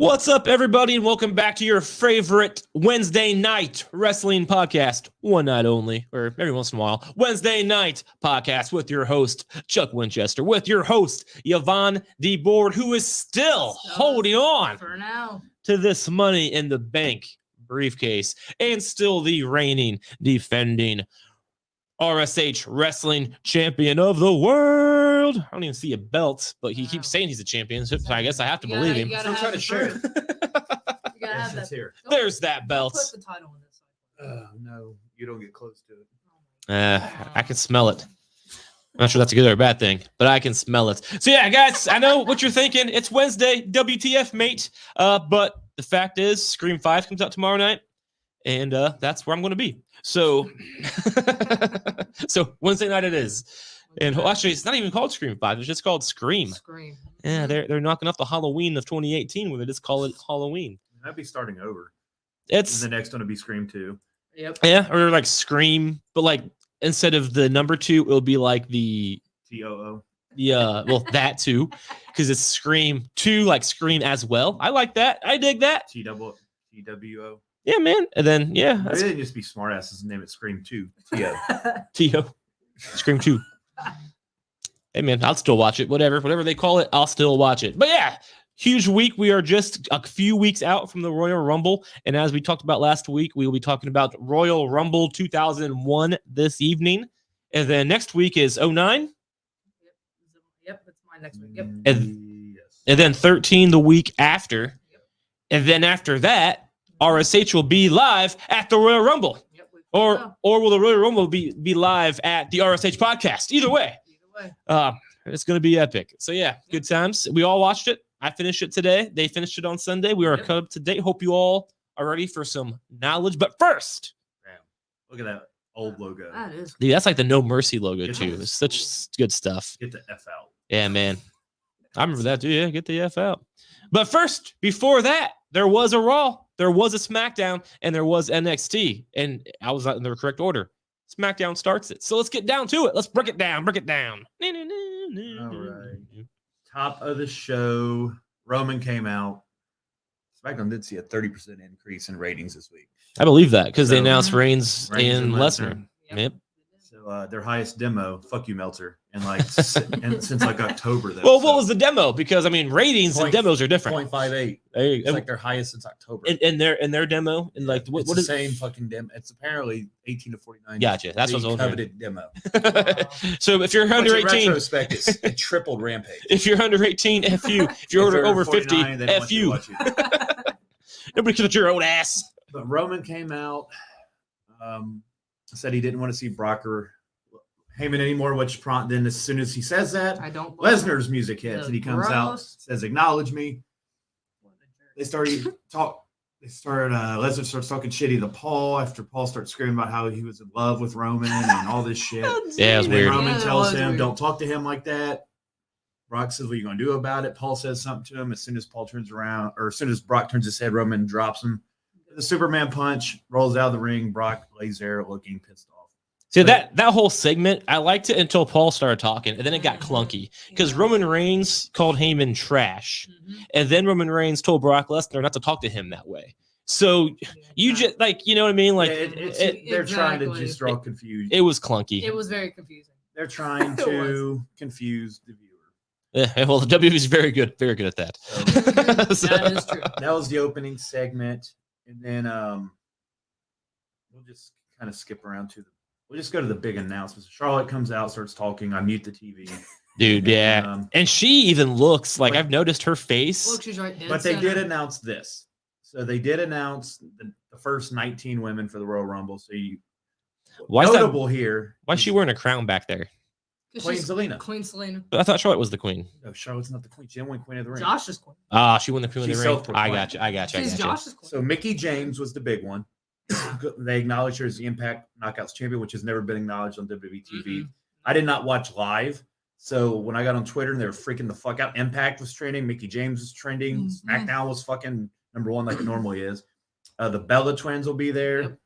What's up, everybody, and welcome back to your favorite Wednesday night wrestling podcast. One night only, or every once in a while. Wednesday night podcast with your host, Chuck Winchester, with your host, Yvonne DeBoard, who is still holding on for now to this Money in the Bank briefcase, and still the reigning, defending RSH Wrestling Champion of the World. I don't even see a belt, but he keeps saying he's a champion, so I guess I have to believe him. Still trying to share it. You gotta have that. Here. There's that belt. Put the title on this side. No, you don't get close to it. I can smell it. I'm not sure that's a good or a bad thing, but I can smell it. So yeah, guys, I know what you're thinking. It's Wednesday, WTF, mate. But the fact is, Scream 5 comes out tomorrow night, and that's where I'm going to be. So, so Wednesday night it is. And actually, it's not even called Scream 5. It's just called Scream. Scream. Yeah, they're knocking off the Halloween of 2018 where they just call it Halloween. That'd be starting over. It's the next one to be Scream 2. Yep. Yeah, or like Scream, but like instead of the number 2, it'll be like the TOO. Yeah, well, that too, because it's Scream 2, like Scream as well. I like that. I dig that. TWO. Yeah, man. And then, yeah. Maybe they just be smartasses and name it Scream 2. TO. T.O. Scream 2. Hey, man, I'll still watch it. Whatever they call it, I'll still watch it. But yeah, huge week. We are just a few weeks out from the Royal Rumble. And as we talked about last week, we will be talking about Royal Rumble 2001 this evening. And then next week is 09. Yep, that's mine next week. Yep. And then 13 the week after. Yep. And then after that, RSH will be live at the Royal Rumble. Yep, or will the Royal Rumble be live at the RSH podcast? Either way. It's going to be epic. So yeah, good times. We all watched it. I finished it today. They finished it on Sunday. We are up to date. Hope you all are ready for some knowledge. But first, look at that old logo. That is. Dude, that's like the No Mercy logo too. It's such good stuff. Get the F out. Yeah, man. I remember that too. Yeah, get the F out. But first, before that, there was a Raw, there was a Smackdown, and there was NXT. And I was not in the correct order. Smackdown starts it. So let's get down to it. Let's break it down. All right. Top of the show. Roman came out. Smackdown did see a 30% increase in ratings this week. I believe that because they announced Reigns and Lesnar. Lesnar. Yep. So their highest demo, fuck you, Meltzer, and like since like October. Though, Well, what was the demo? Because I mean, ratings and demos are different. 0.58. It's like their highest since October. And their demo and like what is the the same fucking demo? It's apparently 18 to 49. Gotcha. That's what's coveted demo. So if you're under 18, retrospect, it tripled Rampage. If you're under 18, F you. If you're over 50, F you. Nobody cares about your old ass. But Roman came out, said he didn't want to see Brock or Heyman anymore, which prompted, as soon as he says that, Lesnar's music hits and he comes out, says, "Acknowledge me." Lesnar starts talking shitty to Paul after Paul starts screaming about how he was in love with Roman and all this shit. Yeah, it was weird. Roman tells him, "Don't talk to him like that." Brock says, "What are you going to do about it?" Paul says something to him. As soon as Paul turns around, or as soon as Brock turns his head, Roman drops him. The Superman punch, rolls out of the ring. Brock lays there looking pissed off. See, that whole segment, I liked it until Paul started talking, and then it got clunky because Roman Reigns called Heyman trash, and then Roman Reigns told Brock Lesnar not to talk to him that way. So you just like, you know what I mean? Like they're trying to just draw confusion. It was clunky. It was very confusing. They're trying to confuse the viewer. Yeah, well, the WWE is very good at that. That is true. That was the opening segment. And then we'll just kind of skip around we'll just go to the big announcements. Charlotte comes out, starts talking. I mute the TV. Dude, yeah. And she even looks like I've noticed her face. Look, she's right. But they did announce this. So they did announce the first 19 women for the Royal Rumble. So notable here. Why is she wearing a crown back there? Queen Selena. Queen Selena. I thought Charlotte was the queen. No, Charlotte's not the queen. She didn't win Queen of the Ring. Josh is queen. She won the Queen of the Ring. I got you. She's Josh's queen. So Mickie James was the big one. They acknowledged her as the Impact Knockouts champion, which has never been acknowledged on WWE TV. I did not watch live. So when I got on Twitter and they were freaking the fuck out, Impact was trending. Mickie James was trending. Smackdown was fucking number one like it normally is. The Bella twins will be there.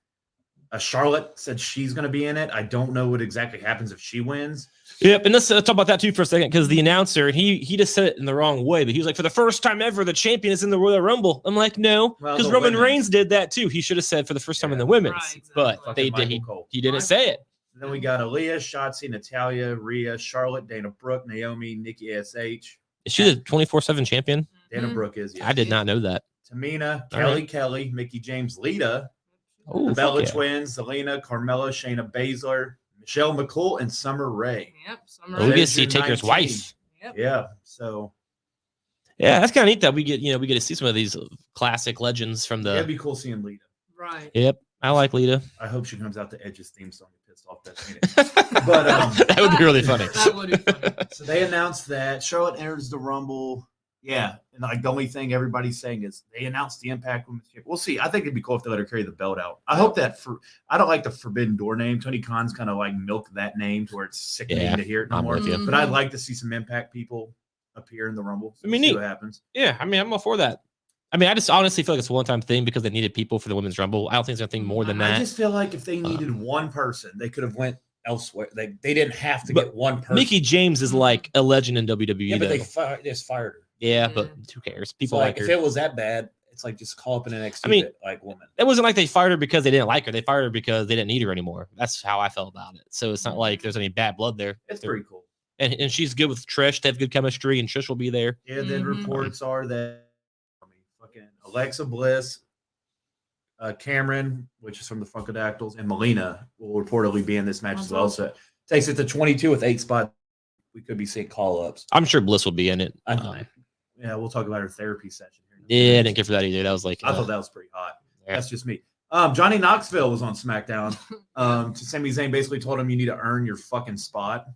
Charlotte said she's going to be in it. I don't know what exactly happens if she wins. Yep, and let's talk about that too for a second, because the announcer he just said it in the wrong way, but he was like, for the first time ever, the champion is in the Royal Rumble. I'm like, no, Well, because the Roman women's. Reigns did that too. He should have said for the first time in the women's, Right, exactly. but Fucking Michael Cole. he didn't say it. Then we got Aaliyah, Shotzi, Natalya, Rhea, Charlotte, Dana Brooke, Naomi, Nikki ASH. Is she the 24/7 champion? Dana Brooke is. Yes. I did not know that. Tamina, All right. Kelly, Mickey James, Lita, Oh, the Bella fuck yeah. Twins, Zelina, Carmella, Shayna Baszler, Michelle McCool, and Summer Rae. Yep. Oh, we get to see Division Taker's 19. wife. Yep. Yeah. So Yeah, that's kind of neat that we get to see some of these classic legends from it'd the. be cool seeing Lita. Right. Yep, I like Lita. I hope she comes out to Edge's theme song and pissed off that meeting. But that would be really funny. That would be funny. So they announced that Charlotte enters the Rumble. Yeah, and like the only thing everybody's saying is they announced the Impact Women's Championship. We'll see. I think it'd be cool if they let her carry the belt out. I hope that I don't like the Forbidden Door name. Tony Khan's kind of like milked that name to where it's sickening Yeah, to hear it no I'm more. with you. But I'd like to see some Impact people appear in the Rumble. I mean, see neat. what happens. Yeah, I mean, I'm all for that. I mean, I just honestly feel like it's a one-time thing because they needed people for the women's rumble. I don't think there's anything more than I that. just feel like if they needed one person, they could have went elsewhere. They didn't have to But get one person. Mickey James is like a legend in WWE. yeah, but though. they just fired her. Yeah, Yeah. but who cares? So People like like if her. it was that bad, it's like just call up an NXT I mean, like woman. It wasn't like they fired her because they didn't like her. They fired her because they didn't need her anymore. That's how I felt about it. So it's not like there's any bad blood there. It's They're- pretty cool. and she's good with Trish. They have good chemistry, and Trish will be there. Yeah, then Mhm. reports are that fucking Alexa Bliss, Cameron, which is from the Funkadactyls, and Melina will reportedly be in this match as well. So it takes it to 22 with 8 spots. We could be seeing call-ups. I'm sure Bliss will be in it. Yeah, we'll talk about her therapy session. Yeah, I didn't care for that either. That was like, I thought that was pretty hot. yeah. That's just me. Johnny Knoxville was on SmackDown. To Sami Zayn basically told him you need to earn your fucking spot.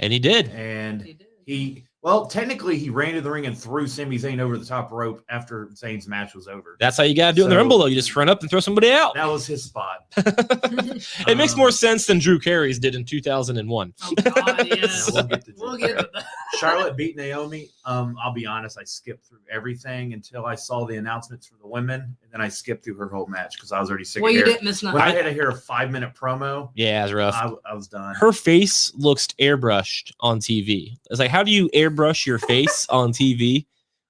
And he did. And He did. technically he ran to the ring and threw Sami Zayn over the top rope after Zayn's match was over. That's how you got to do it in the So- Rumble, though. You just run up and throw somebody out. That was his spot. It makes more sense than Drew Carey's did in 2001. Oh, God, yes. We'll get to We'll get to that. Charlotte beat Naomi. I'll be honest, I skipped through everything until I saw the announcements for the women, and then I skipped through her whole match because I was already sick Well, of you hearing. didn't miss When nothing. I had to hear a 5-minute promo, Yeah, it was rough. I was done. Her face looks airbrushed on TV. It's like, how do you airbrush your face on TV?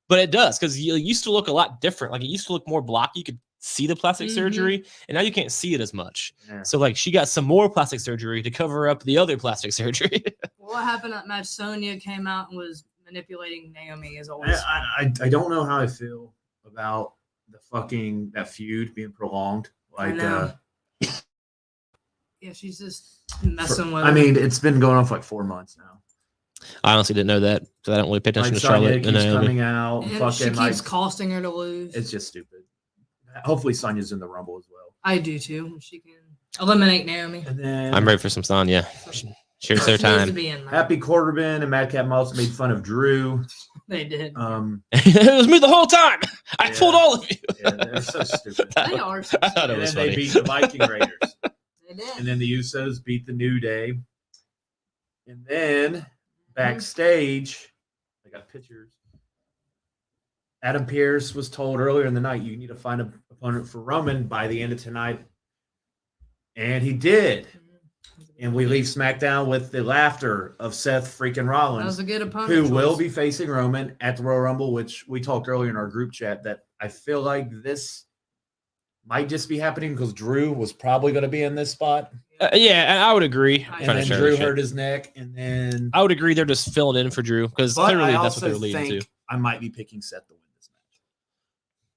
But it does, because it used to look a lot different. Like, it used to look more blocky. You could see the plastic Mhm. surgery, and now you can't see it as much. Yeah. So, like, she got some more plastic surgery to cover up the other plastic surgery. What happened at match? Sonya came out and was manipulating Naomi as always. I don't know how I feel about that feud being prolonged. Like, know. Yeah, she's just messing with. I mean, it's been going on for like 4 months now. I honestly didn't know that, so I don't really pay attention Like to Sonya Charlotte. keeps And Naomi. coming out, and she fucking keeps like costing her to lose. it's just stupid. Hopefully, Sonya's in the Rumble as well. I do too. She can eliminate Naomi. And then I'm ready for some Sonya. Here's their She needs to time. be in there. Happy Corbin and Madcap Moss made fun of Drew. They did. It was me the whole time. I Yeah. fooled all of you. Yeah, they're so stupid. They are. So I thought it And was then they funny. beat the Viking Raiders. They did. And then the Usos beat the New Day. And then backstage, I got pictures. Adam Pearce was told earlier in the night, you need to find an opponent for Roman by the end of tonight. And he did. And we leave SmackDown with the laughter of Seth freaking That was Rollins, a good opponent. who choice. will be facing Roman at the Royal Rumble, which we talked earlier in our group chat that I feel like this might just be happening because Drew was probably going to be in this spot. Yeah, and I would agree. And I'm And trying then to share Drew this shit. hurt his neck. And then I would agree they're just filling in for Drew because but clearly I that's what also they're leading think to. I might be picking Seth to win this match.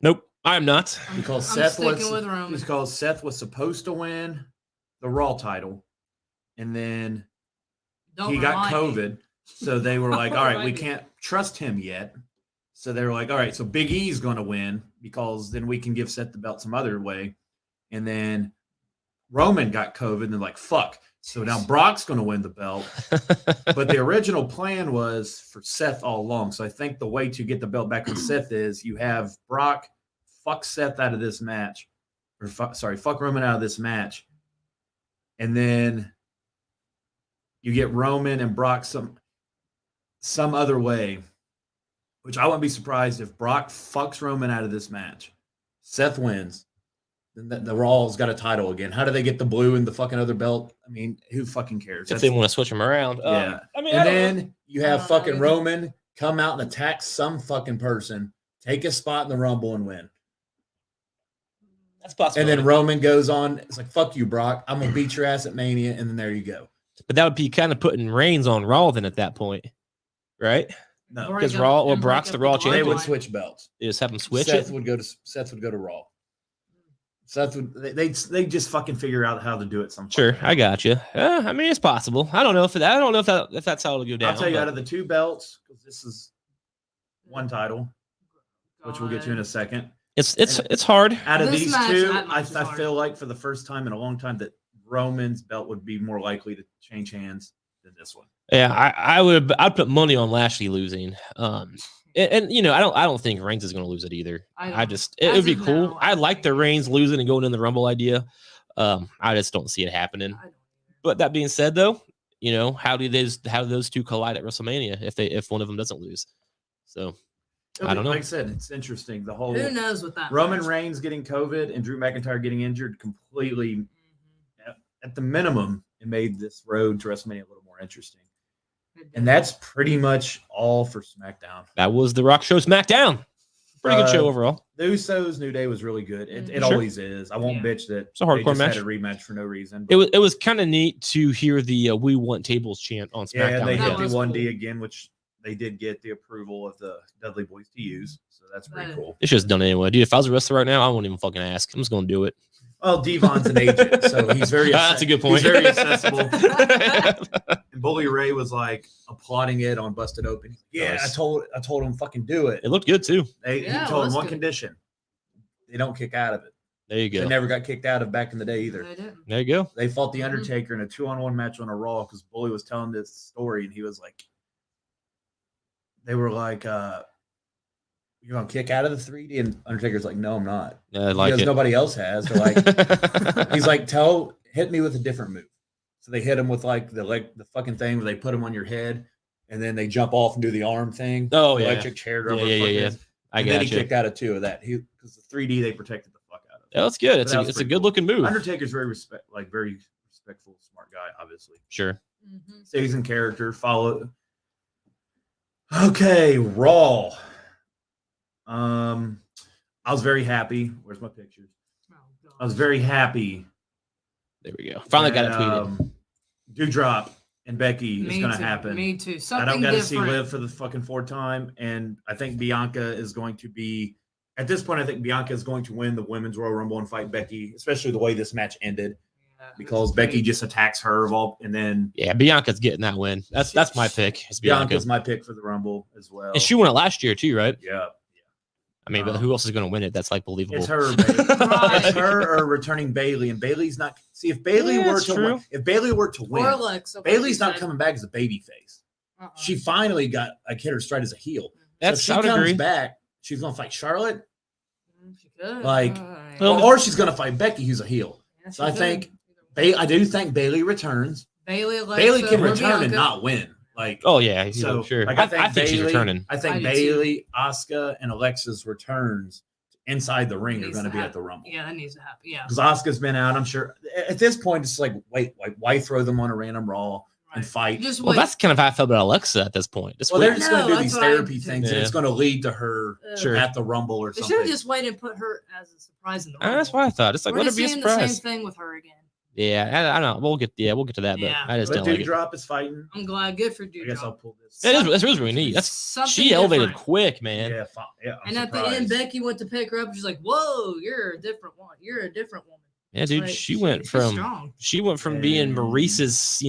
Nope, I'm not. Because I'm Seth sticking with Roman. because Seth was supposed to win the Raw title. And then Don't he got remind me. COVID. So they were like, all right, we Remind me. can't trust him yet. So they were like, all right, so Big E's going to win because then we can give Seth the belt some other way. And then Roman got COVID and they're like, fuck. So now Brock's going to win the belt. But the original plan was for Seth all along. So I think the way to get the belt back on Seth is you have Brock fuck Seth out of this match. Or fuck Roman out of this match. And then you get Roman and Brock some other way, which I wouldn't be surprised if Brock fucks Roman out of this match. Seth wins. then the Raw's got a title again. How do they get the blue and the fucking other belt? I mean, who fucking cares? If they want to switch them around. Yeah. I mean, And I don't know. then you have I don't know fucking either. Roman come out and attack some fucking person, take a spot in the Rumble and win. That's possible. And then Roman goes on. It's like, fuck you, Brock. I'm going to beat your ass at Mania. And then there you go. But that would be kind of putting Reigns on Raw then at that point, right? No. Break Because up- Raw, well, and break Brock's up the Raw line. They champion. would switch belts. You just have them switch Seth it. would go to Raw. Seth would they just fucking figure out how to do it sometime. Sure, I got you. I mean, it's possible. I don't know if that's how it'll go down. I'll tell you, but- out of the two belts, because this is one title, which we'll get to in a second. It's hard. Out of This these match- two, that I match is hard. feel like for the first time in a long time that Roman's belt would be more likely to change hands than this one. Yeah, I'd put money on Lashley losing. And you know, I don't think Reigns is going to lose it either. I don't. It As would be of cool. now, I I like think the it's- Reigns losing and going in the Rumble idea. I just don't see it happening. I don't But that being said, though, you know, how do those two collide at WrestleMania if one of them doesn't lose? So I don't know. Like I said, it's interesting. The whole Who knows what that Roman match- Reigns getting COVID and Drew McIntyre getting injured completely, Mhm. at the minimum, it made this road to WrestleMania a little more interesting. It did. And that's pretty much all for SmackDown. That was the Rock Show SmackDown. Pretty good show overall. The Usos New Day was really good. It Sure. always is. I won't Yeah. bitch that It's a hardcore they just match. had a rematch for no reason. It was kind of neat to hear the "We Want Tables" chant on Yeah, SmackDown. they That hit the was 1D cool. again, which they did get the approval of the Dudley Boys to use. So that's pretty Right. cool. It's just done anyway, dude. If I was a wrestler right now, I won't even fucking ask. I'm just gonna do it. Well, Devon's an agent, so he's very That's a good point. He's very accessible. And Bully Ray was like applauding it on Busted Open. Yeah, Nice. I told him fucking do it. It looked good too. He Yeah, it told him was one good. condition. They don't kick out of it. There you They go. never got kicked out of back in the day either. They didn't. There you go. They fought The Mhm. Undertaker in a 2-on-1 match on a Raw because Bully was telling this story and he was like, they were like, you're going to kick out of the 3D? And Undertaker's like, no, I'm not. I like Because it. nobody else has. They're like, he's like, hit me with a different move. So they hit him with like the fucking thing where they put him on your head and then they jump off and do the arm thing. Oh The yeah, electric chair. Yeah, yeah. I And then got he you. kicked out of 2 of that. Because the 3D they protected the fuck out of. Yeah, that's good. It's That a was it's a pretty good cool. looking move. Undertaker's very respectful, smart guy, obviously. Sure. Mhm. Stays in character. Follow. Okay, Raw. I was very happy. Where's my pictures? Oh, God. I was very happy. There we go. Finally got it that, tweeted. Dewdrop and Becky is Me going to too. happen. Me too. I Something don't got to see different. Liv for the fucking 4th time, and I think Bianca is going to be. At this point, I think Bianca is going to win the Women's Royal Rumble and fight Becky, especially the way this match ended, Yeah, because it's Becky great. just attacks her of all, and then Yeah, Bianca's getting that win. That's my pick. It's Bianca. Bianca's my pick for the Rumble as well. And she won it last year too, right? yeah, I mean, but who else is going to win it? That's like believable. it's her. Bailey. Right. It's her or returning Bailey, and Bailey's not. See, if Bailey Yeah, were that's to true. win, if Bailey were to win, Or Alexa, Bailey's like not you coming back as a baby face. said. Uh-uh. She finally got like hit her stride as a heel. That's so I if she would comes agree. back, she's gonna fight Charlotte, She could. like, Well, or she's gonna fight Becky, who's a heel. Yeah, so she I could. think I do think Bailey returns. Bailey, Alexa, Bailey can or return and Bianca. not win. Like, Oh yeah, so sure. like, I think she's Bailey- returning. I think I do Bailey, Asuka, and Alexa's returns inside the ring are Needs going to to be at happen. the Rumble. Yeah, that needs to happen. Yeah. Because Asuka's been out. I'm sure at this point it's like, wait, why throw them on a random Raw and Right. fight? Just Well, wait. that's kind of how I felt about Alexa at this point. Just Well, wait. they're just going to No, do these that's what I therapy think. things, and Yeah. it's going to lead to her Sure. at the Rumble or They should something. have just waited and put her as a surprise in the That's Rumble. what I thought. It's like We're let it just be a seeing the same surprise. thing with her again. Yeah, I don't know. We'll get to that, but Yeah. I just But don't like it. Dewdrop is fighting. I'm glad. Good for I guess I'll Dewdrop. pull this. It is really neat. That's Something she elevated different. quick, man. Yeah, I'm And at the end, surprised. Becky went to pick her up. She's like, "Whoa, you're a different one. You're a different woman." Yeah, dude, Like, she went she's from strong. being And- Maurice's,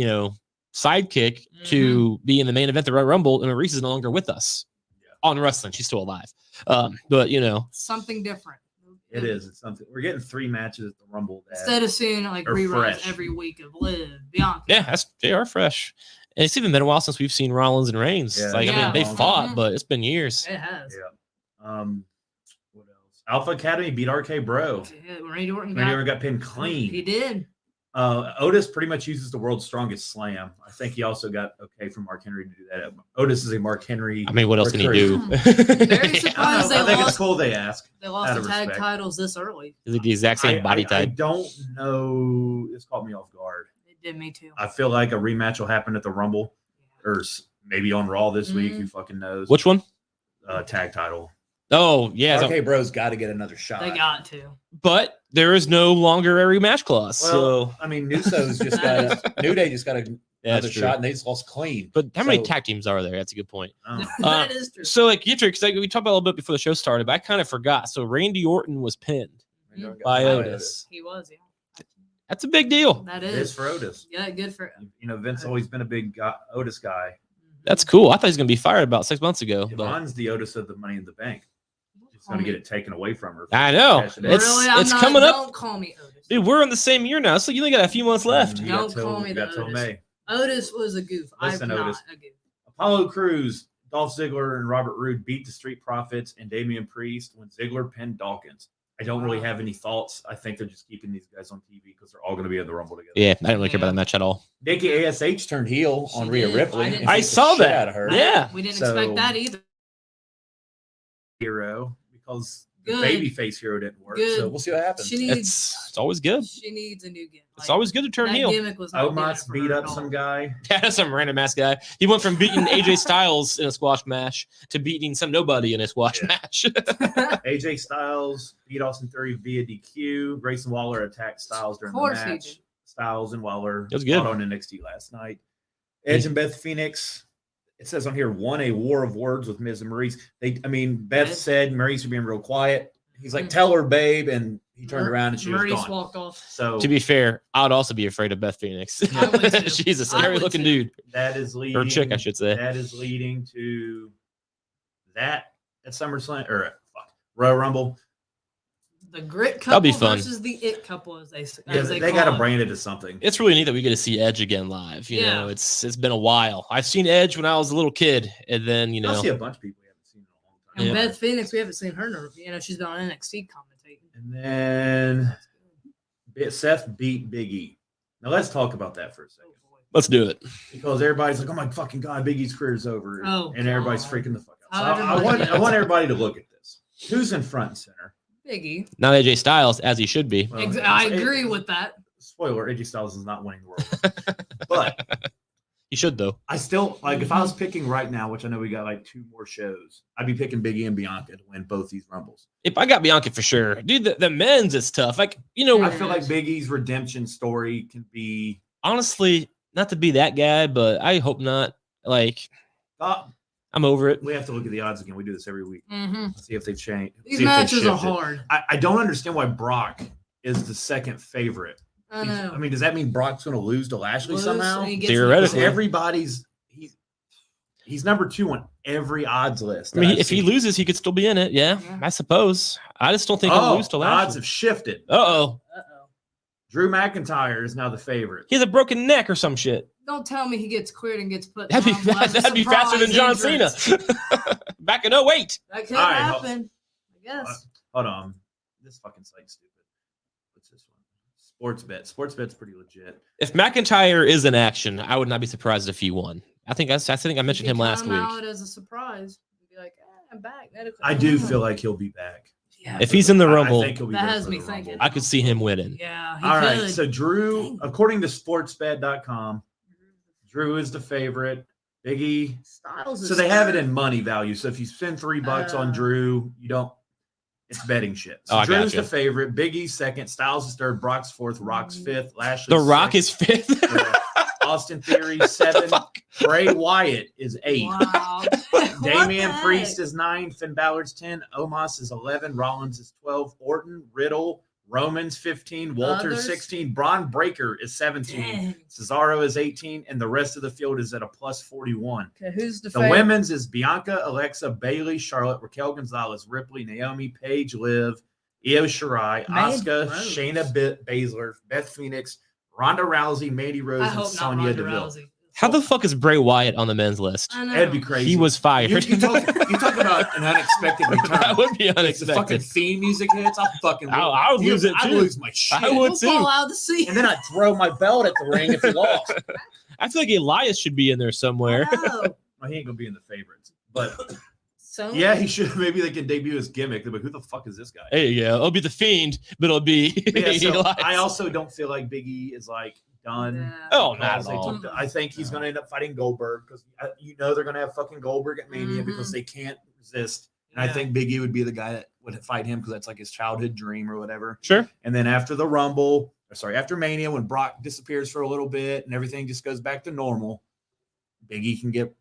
sidekick to being the main event of the Royal Rumble, and Maurice is no longer with us on wrestling. She's still alive. But Something different. It is. It's something. We're getting 3 matches at the Rumble. that- Instead of seeing like Or reruns fresh. every week of Liv, Bianca. yeah, they are fresh. And it's even been a while since we've seen Rollins and Reigns. Yeah, I yeah. mean, they long fought, time. but it's been years. It has. Yeah. What else? Alpha Academy beat RK Bro. Yeah, Randy Orton Randy got, Orton got pinned He clean. did. Otis pretty much uses the world's strongest slam. I think he also got okay from Mark Henry to do that. Otis is a Mark Henry. I mean, what else can he do? Very surprised I think it's cool they ask. They lost out the of tag respect. titles this early. Is it the exact same body I type? don't know. This caught me off guard. It did me too. I feel like a rematch will happen at the Rumble, or maybe on Raw this week. Mm-hmm. Who fucking knows? Which one? Tag title. Oh, yeah. Okay, Bro's got to get another shot. They got to. But there is no longer a rematch clause. Well, So I mean, Newso's just got New Day just got another that's true. shot, and they just lost clean. But how many So- tag teams are there? That's a good point. That is true. So, like, because we talked about a little bit before the show started, but I kind of forgot. So, Randy Orton was pinned by Otis. He was, yeah. That's a big deal. That It is is. for Otis. Yeah, good for You know, Vince always been a big Otis guy. That's cool. I thought he was going to be fired about 6 months ago. But Yvonne's the Otis of the Money in the Bank. She's going to get it taken away from her. I know. Cash it in. It's- Really? I'm not, coming up. Don't call me Otis. dude, we're in the same year now. So, you only got a few months left. You Don't got till- call me you got the till Otis. May. Otis was a goof. Listen, I'm not Otis. a goof. Apollo Crews, Dolph Ziggler, and Robert Roode beat the Street Profits and Damian Priest when Ziggler pinned Dawkins. I don't really have any thoughts. I think they're just keeping these guys on TV because they're all going to be in the Rumble together. Yeah, I didn't really care about that match at all. Nikki ASH turned heel on She Rhea did. Ripley. I didn't- and I beat the saw shit that. out of her. Yeah. We didn't So- expect that either. Hero because the Good. babyface hero didn't work. Good. So we'll see what happens. She needs. It's always good. She needs a new gimmick. It's always good to turn that heel. Gimmick was not Omos good for beat her up at all. some guy. Yeah, some random ass guy. He went from beating AJ Styles in a squash match to beating some nobody in a squash Yeah. match. AJ Styles beat Austin Theory via DQ. Grayson Waller attacked Styles during Of course the he match. did. Styles and Waller It was good. fought on NXT last night. Edge and Beth Phoenix. It says on here won a war of words with Miz and Maurice. Beth Right. said Maurice was being real quiet. He's like, Mm. "Tell her, babe," and he turned around and she was Maurice gone. walked off. So To be fair, I'd also be afraid of Beth Phoenix. I would too. She's a I scary would looking too. dude. that is leading. Or chick, I should say. That is leading to that at SummerSlam or Royal Rumble. The grit couple That'll be fun. versus the it couple, as they Yeah, as they call got to it. brand it as something. It's really neat that we get to see Edge again live. You Yeah. know, it's been a while. I've seen Edge when I was a little kid, and then I see a bunch of people we haven't seen in a long time. And Yeah. Beth Phoenix, we haven't seen her. She's been on NXT commentating. And then Seth beat Big E. Now let's talk about that for a second. Oh, boy. let's do it. Because everybody's like, "Oh my fucking god, Big E's career is over," Oh, and everybody's God. freaking the fuck out. How So I everybody want is. everybody to look at this. Who's in front and center? Biggie. Not AJ Styles as he should be. Well, I agree with that. Spoiler: AJ Styles is not winning the world, but He should though. I still like. If I was picking right now, which I know we got like 2 more shows, I'd be picking Big E and Bianca to win both these Rumbles. If I got Bianca for sure, dude, the men's is tough. Like I feel like Big E's redemption story can be. honestly, not to be that guy, but I hope not. Like I'm over it. We have to look at the odds again. We do this every week. Mm-hmm. See if they've changed. These see if they've matches are shifted. hard. I don't understand why Brock is the second favorite. I know. I mean, does that mean Brock's going to lose to Lashley Lose, somehow? and he gets Theoretically. Because everybody's he's number 2 on every odds list. I mean, that I've if he seen. loses, he could still be in it. Yeah, Yeah. I suppose. I just don't think he'll lose to the odds Lashley. have shifted. Uh-oh. Uh-oh. Drew McIntyre is now the favorite. He has a broken neck or some shit. Don't tell me he gets cleared and gets put. That'd be, down by the that'd be faster than John surprise Cena. entrance. Back in 08. That could All right, happen. I guess. Hold on. This fucking site's stupid. What's this one? Sports bet's pretty legit. If McIntyre is in action, I would not be surprised if he won. I think I mentioned him last Come week. out as a surprise. Be like, I'm back. I do feel like he'll be back. Yeah. If he's in the I Rumble, think he'll be That there has for me the thinking. Rumble. I could see him winning. Yeah. He All could. right. So Drew, Dang. according to sportsbet.com, Drew is the favorite. Big E. Styles. So they have it in money value. So if you spend $3 on Uh. Drew, you don't. It's betting shit. So Oh, I Drew's gotcha. the favorite. Big E's second. Styles is third. Brock's fourth. Rock's fifth. Lashley. The Rock is fifth. Austin Theory 7. Bray Wyatt is 8. Wow. Damian What the Priest heck? is 9. Finn Balor's 10. Omos is 11. Rollins is 12. Orton, Riddle, Roman's 15. Walter Others? 16. Braun Breaker is 17. Dang. Cesaro is 18. And the rest of the field is at a plus 41. Okay, who's the The favorite? women's is Bianca, Alexa, Bailey, Charlotte, Raquel Gonzalez, Ripley, Naomi, Paige, Liv, Io Shirai, Man, Asuka, gross. Shayna Baszler, Beth Phoenix, Ronda Rousey, Mandy Rose, I and hope not Sonya Ronda Deville. Rousey. How the fuck is Bray Wyatt on the men's list? I know. That'd be crazy. He was fired. You talk about an unexpected return. That would be If the fucking unexpected. theme music hits, I'll fucking I would lose it I'd too. lose my shit. I would We'll too. fall out of the seat. And then I'd throw my belt at the ring if he lost. I feel like Elias should be in there somewhere. Wow. Well, he ain't gonna be in the favorites. But So yeah, he should. Maybe they can debut his gimmick. They're like, who the fuck is this guy? There you go. It'll be the Fiend, but it'll be Yeah, so Elias. I also don't feel like Big E is like done. Yeah. Oh, not Because at all. I think he's going to end up fighting Goldberg because they're going to have fucking Goldberg at Mania Mhm. because they can't resist. And I Yeah. think Big E would be the guy that would fight him because that's like his childhood dream or whatever. Sure. And then after after Mania, when Brock disappears for a little bit and everything just goes back to normal, Big E can get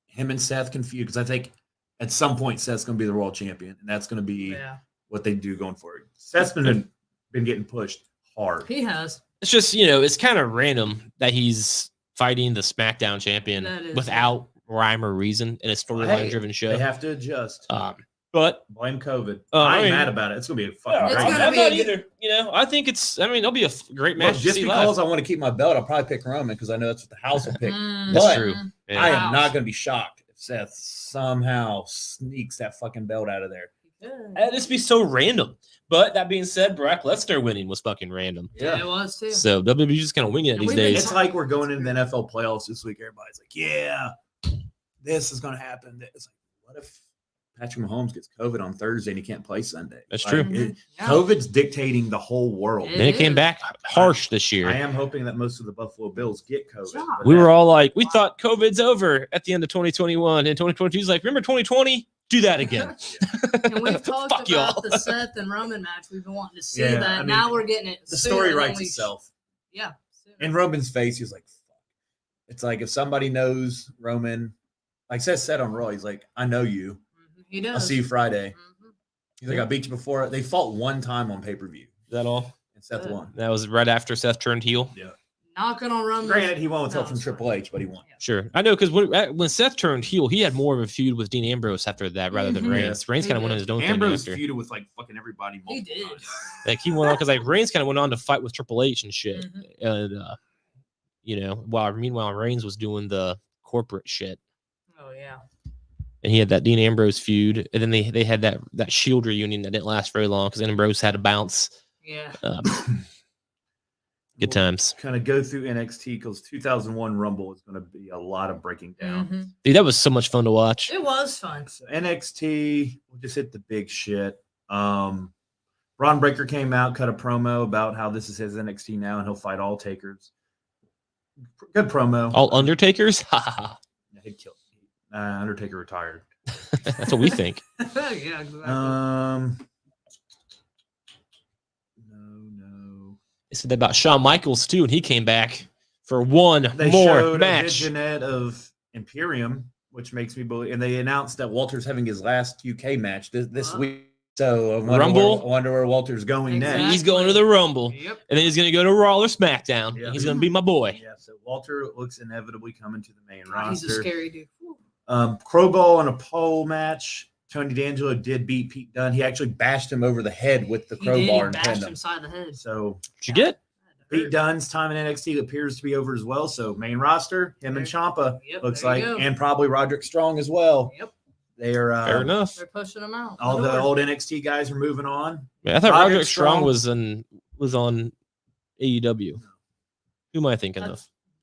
him and Seth confused because I think at some point Seth's going to be the world champion, and that's going to be Yeah. what they do going forward. Seth's been getting pushed hard. He has. It's just, it's kind of random that he's fighting the SmackDown champion That is, without rhyme or reason in a storyline driven show. They have to adjust. But Blame COVID. I I ain't mean- mad about it. It's gonna be a fucking It's great gonna match. I'm be not a either. I think it'll be a great match. Look, to just see because live. I want to keep my belt, I'll probably pick Roman because I know that's what the house will pick. Mm, That's But true. Yeah. I am Wow. not gonna be shocked if Seth somehow sneaks that fucking belt out of there. That'd just be so random. But that being said, Brock Lesnar winning was fucking random. Yeah, it was too. So WWE just kind of winging it And these we days. It's like we're going into the NFL playoffs this week. Everybody's like, "Yeah, this is gonna happen." It's like, what if Patrick Mahomes gets COVID on Thursday and he can't play Sunday? That's Like, true. Yeah. COVID's dictating the whole world. It And it came is. back harsh this year. I am hoping that most of the Buffalo Bills get COVID. Stop. but We that- were all like, we thought COVID's over at the end of 2021. And 2022 is like, remember 2020? Do that again. And we've talked Fuck about y'all. the Seth and Roman match. We've been wanting to see Yeah, that. I mean, now we're getting it. the sooner story than writes we- itself. Yeah. sooner. In Roman's face, he's like, fuck. It's like if somebody knows Roman, like Seth said on Raw, he's like, I know you. Mhm, He does. I'll see you Friday. Mhm. He's like, I beat you before. They fought one time on pay-per-view, Is that all? and Seth Good. won. That was right after Seth turned heel. Knocking on Roman. Granted, he won with help No, from it's Triple fine. H, but he won. Yeah. Sure. I know because when Seth turned heel, he had more of a feud with Dean Ambrose after that rather than Mhm. Reigns. Reigns He kind of went did. on his own thing Ambrose after. feuded with like fucking everybody He multiple did. times. Like he went on because like Reigns kind of went on to fight with Triple H and shit. Mhm. And while meanwhile Reigns was doing the corporate shit. Oh yeah. And he had that Dean Ambrose feud, and then they had that Shield reunion that didn't last very long because Ambrose had to bounce. Yeah. Good times, Kind of go through NXT because 2001 Rumble is going to be a lot of breaking down. Mhm. dude. That was so much fun to watch. It was fun. So NXT, we'll just hit the big shit. Braun Breaker came out, cut a promo about how this is his NXT now, and he'll fight all takers. Good promo. All Undertakers, ha ha ha. Yeah, he'd kill. Undertaker retired. That's what we think. Yeah. Exactly. No. They said that about Shawn Michaels too, and he came back for one They more showed a match. vignette of Imperium, which makes me believe, and they announced that Walter's having his last UK match this Wow. week. So I Rumble? wonder where Walter's going Exactly. next. He's going to the Rumble, Yep. and then he's going to go to Raw or SmackDown. Yeah. And he's going to be my boy. Yeah, so Walter looks inevitably coming to the main God, he's a roster. scary dude. Whew. Crowball in a pole match. Tony D'Angelo did beat Pete Dunne. He actually bashed him over the head with the He did. He crowbar and bashed pinned him him. side the head. So What'd you get? Pete Dunne's time in NXT appears to be over as well. So main roster, him and Ciampa Yep, looks there you like, go. and probably Roderick Strong as well. Yep. They are Fair enough. They're pushing him out. all the door. old NXT guys are moving on. Man, I thought Roderick Roderick Strong Strong- was on AEW. Who am I thinking of?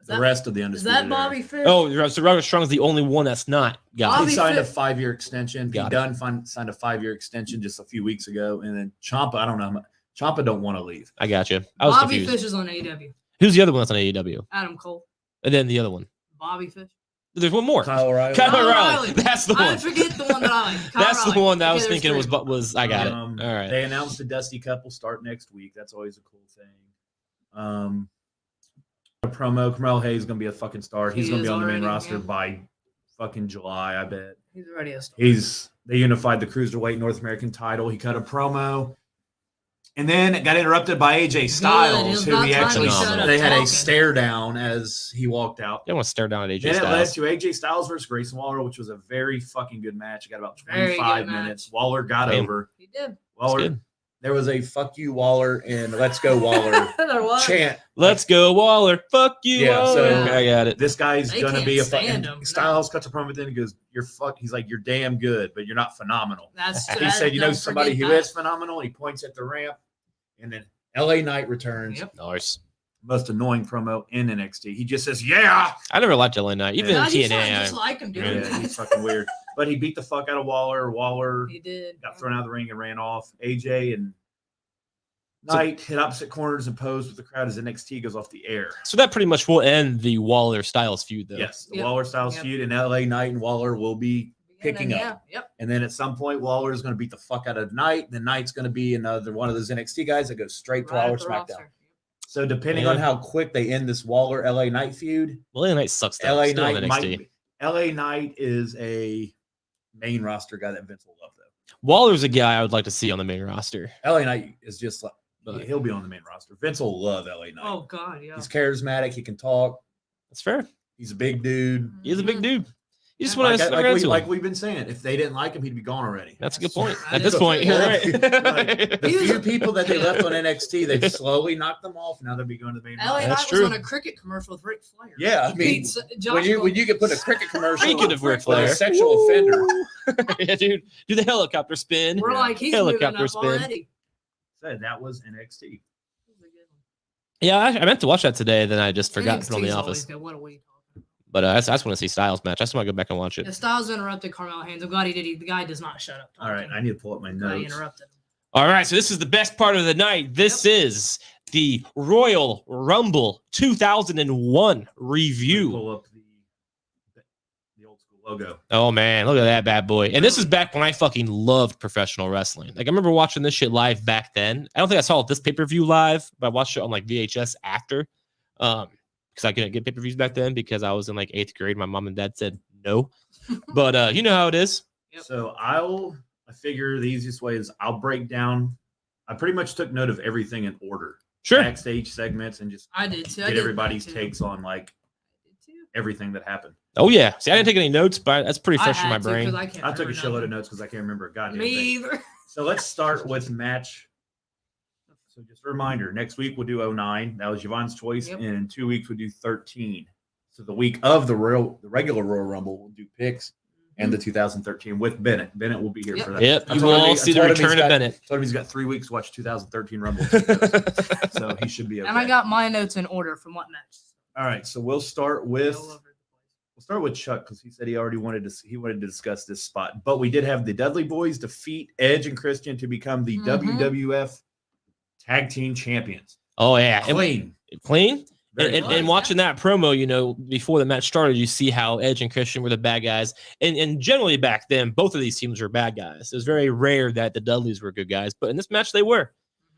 Is The that- rest of the Is undisputed. that Era. Bobby Fish? Oh, so Roderick Strong is the only one that's not got. Bobby He signed a Fish- 5-year extension. Got Pete Dunne signed a 5-year extension just a few weeks ago, and then Ciampa. I don't know. Ciampa don't want to leave. I got you. I was Bobby confused. Fish is on AEW. Who's the other one that's on AEW? Adam Cole. And then the other one. Bobby Fish. There's one more. Kyle O'Reilly. Kyle Kyle O'Reilly. O'Reilly. That's the I one. forget the one that I like. Kyle That's the O'Reilly. one that I was Okay, there's thinking three. was I got it. All right. They announced the Dusty Cup will start next week. That's always a cool thing. A promo. Carmel Hayes is going to be a fucking star. He's He going to be is on the main already, roster yeah. by fucking July, I bet. He's already a star. They unified the Cruiserweight North American title. He cut a promo. And then it got interrupted by AJ It Styles, was who not he time to actually shut up they had talking. a stare down as he walked out. You don't want to stare down at AJ Then it led Styles. to AJ Styles versus Grayson Waller, which was a very fucking good match. It got about Very good 25 match. minutes. Waller got Damn. over. He did. Waller good. there was a "fuck you Waller" and "let's go Waller" There was. chant. Let's go, Waller. Fuck you, Yeah, Waller. so- Okay, I got it. This guy's They gonna can't be a stand fucking. him, Styles cuts a promo, then he goes, "You're fuck." He's like, "You're damn good, but you're not phenomenal." He said, "You know somebody who is phenomenal." He points at the ramp, and then LA Knight returns. Yep. Nice. Most annoying promo in NXT. He just says, "Yeah." I never liked LA Knight. Even Yeah. in TNA. Just like him doing Yeah, that. he's fucking weird. But he beat the fuck out of Waller. Waller He did. got thrown out of the ring and ran off. AJ and Knight hit opposite corners and posed with the crowd as NXT goes off the air. So that pretty much will end the Waller Styles feud, though. Yes, the Yep. Waller Styles Yep. feud, and LA Knight and Waller will be picking up. Yeah. Yep. And then at some point, Waller is going to beat the fuck out of Knight. Then Knight's going to be another one of those NXT guys that goes straight to Right Waller up the SmackDown. roster. So depending Yeah. on how quick they end this Waller LA Knight feud, Well, LA Knight sucks, though. LA Still on Knight NXT. might. LA Knight is a main roster guy that Vince will love, though. Waller's a guy I would like to see on the main roster. LA Knight is just like But he'll be on the main roster. Vince will love LA Knight. Oh God, yeah. He's charismatic. He can talk. that's fair. He's a big dude. He's a big dude. You just Yeah. want to Like we've been saying, if they didn't like him, he'd be gone already. That's a good point. That At is this point, you're right. Like, the He was few a- people that they left on NXT, they've slowly knocked them off. Now they'll be going to the main LA roster. That's Knight true. was on a cricket commercial with Ric Flair. Yeah, I mean, when you get put in a cricket commercial Speaking of Ric with Flair. a sexual offender, Yeah, dude. Do the helicopter spin. we're like, he's Helicopter moving up spin. already. said that was NXT. Yeah, I meant to watch that today, then I just forgot to put it on the NXT 's always office. good. What a week. But I just want to see Styles match. I just want to go back and watch Yeah, it. Styles interrupted Carmelo Hayes. I'm glad he did. The guy does not shut up. All right, I need to pull up my Glad he notes. interrupted him. All right, so this is the best part of the night. This is the Royal Rumble 2001 review. Pull up the old school logo. Oh man, look at that bad boy. And this is back when I fucking loved professional wrestling. Like I remember watching this shit live back then. I don't think I saw this pay-per-view live, but I watched it on like VHS after. Because I couldn't get pay-per-views back then because I was in like 8th grade. My mom and dad said no. But you know how it is. Yep. So I figure the easiest way is I'll break down. I pretty much took note of everything in order. Sure. Backstage segments and just I did too. I get did everybody's that too. takes on like I did too. everything that happened. Oh yeah. See, I didn't take any notes, but that's pretty fresh in my had to, 'cause brain. I, can't I took a remember shitload of nothing. notes because I can't remember a goddamn Me thing. either. So let's start with match. So just a reminder, next week we'll do 09. That was Yvonne's choice. Yep. And in 2 weeks we'll do 13. So the week of the regular Royal Rumble, we'll do picks and the 2013 with Bennett. Bennett will be here Yep. for that. Yep. I You told will him all he- see I the told him he's return of got- Bennett. Told him he's got 3 weeks to watch 2013 Rumble. So he should be okay. And I got my notes in order from what match. All right, so we'll start with All over the place. we'll start with Chuck because he said he already wanted to discuss this spot. But we did have the Dudley Boys defeat Edge and Christian to become the Mhm. WWF Tag Team Champions. Oh yeah. And Clean. clean. Very And clean. watching that promo, you know, before the match started, you see how Edge and Christian were the bad guys. And generally back then, both of these teams were bad guys. It was very rare that the Dudleys were good guys, but in this match, they were.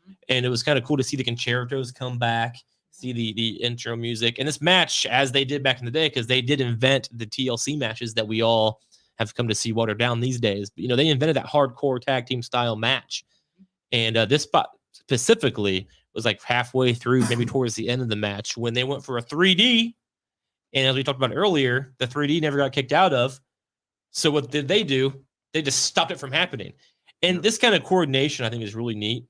Mhm. And it was kind of cool to see the concertos come back, see the intro music. And this match, as they did back in the day, because they did invent the TLC matches that we all have come to see watered down these days. But, you know, they invented that hardcore tag team style match. And this spot specifically was like halfway through, maybe towards the end of the match, when they went for a 3D. And as we talked about earlier, the 3D never got kicked out of. So what did they do? They just stopped it from happening. And this kind of coordination, I think, is really neat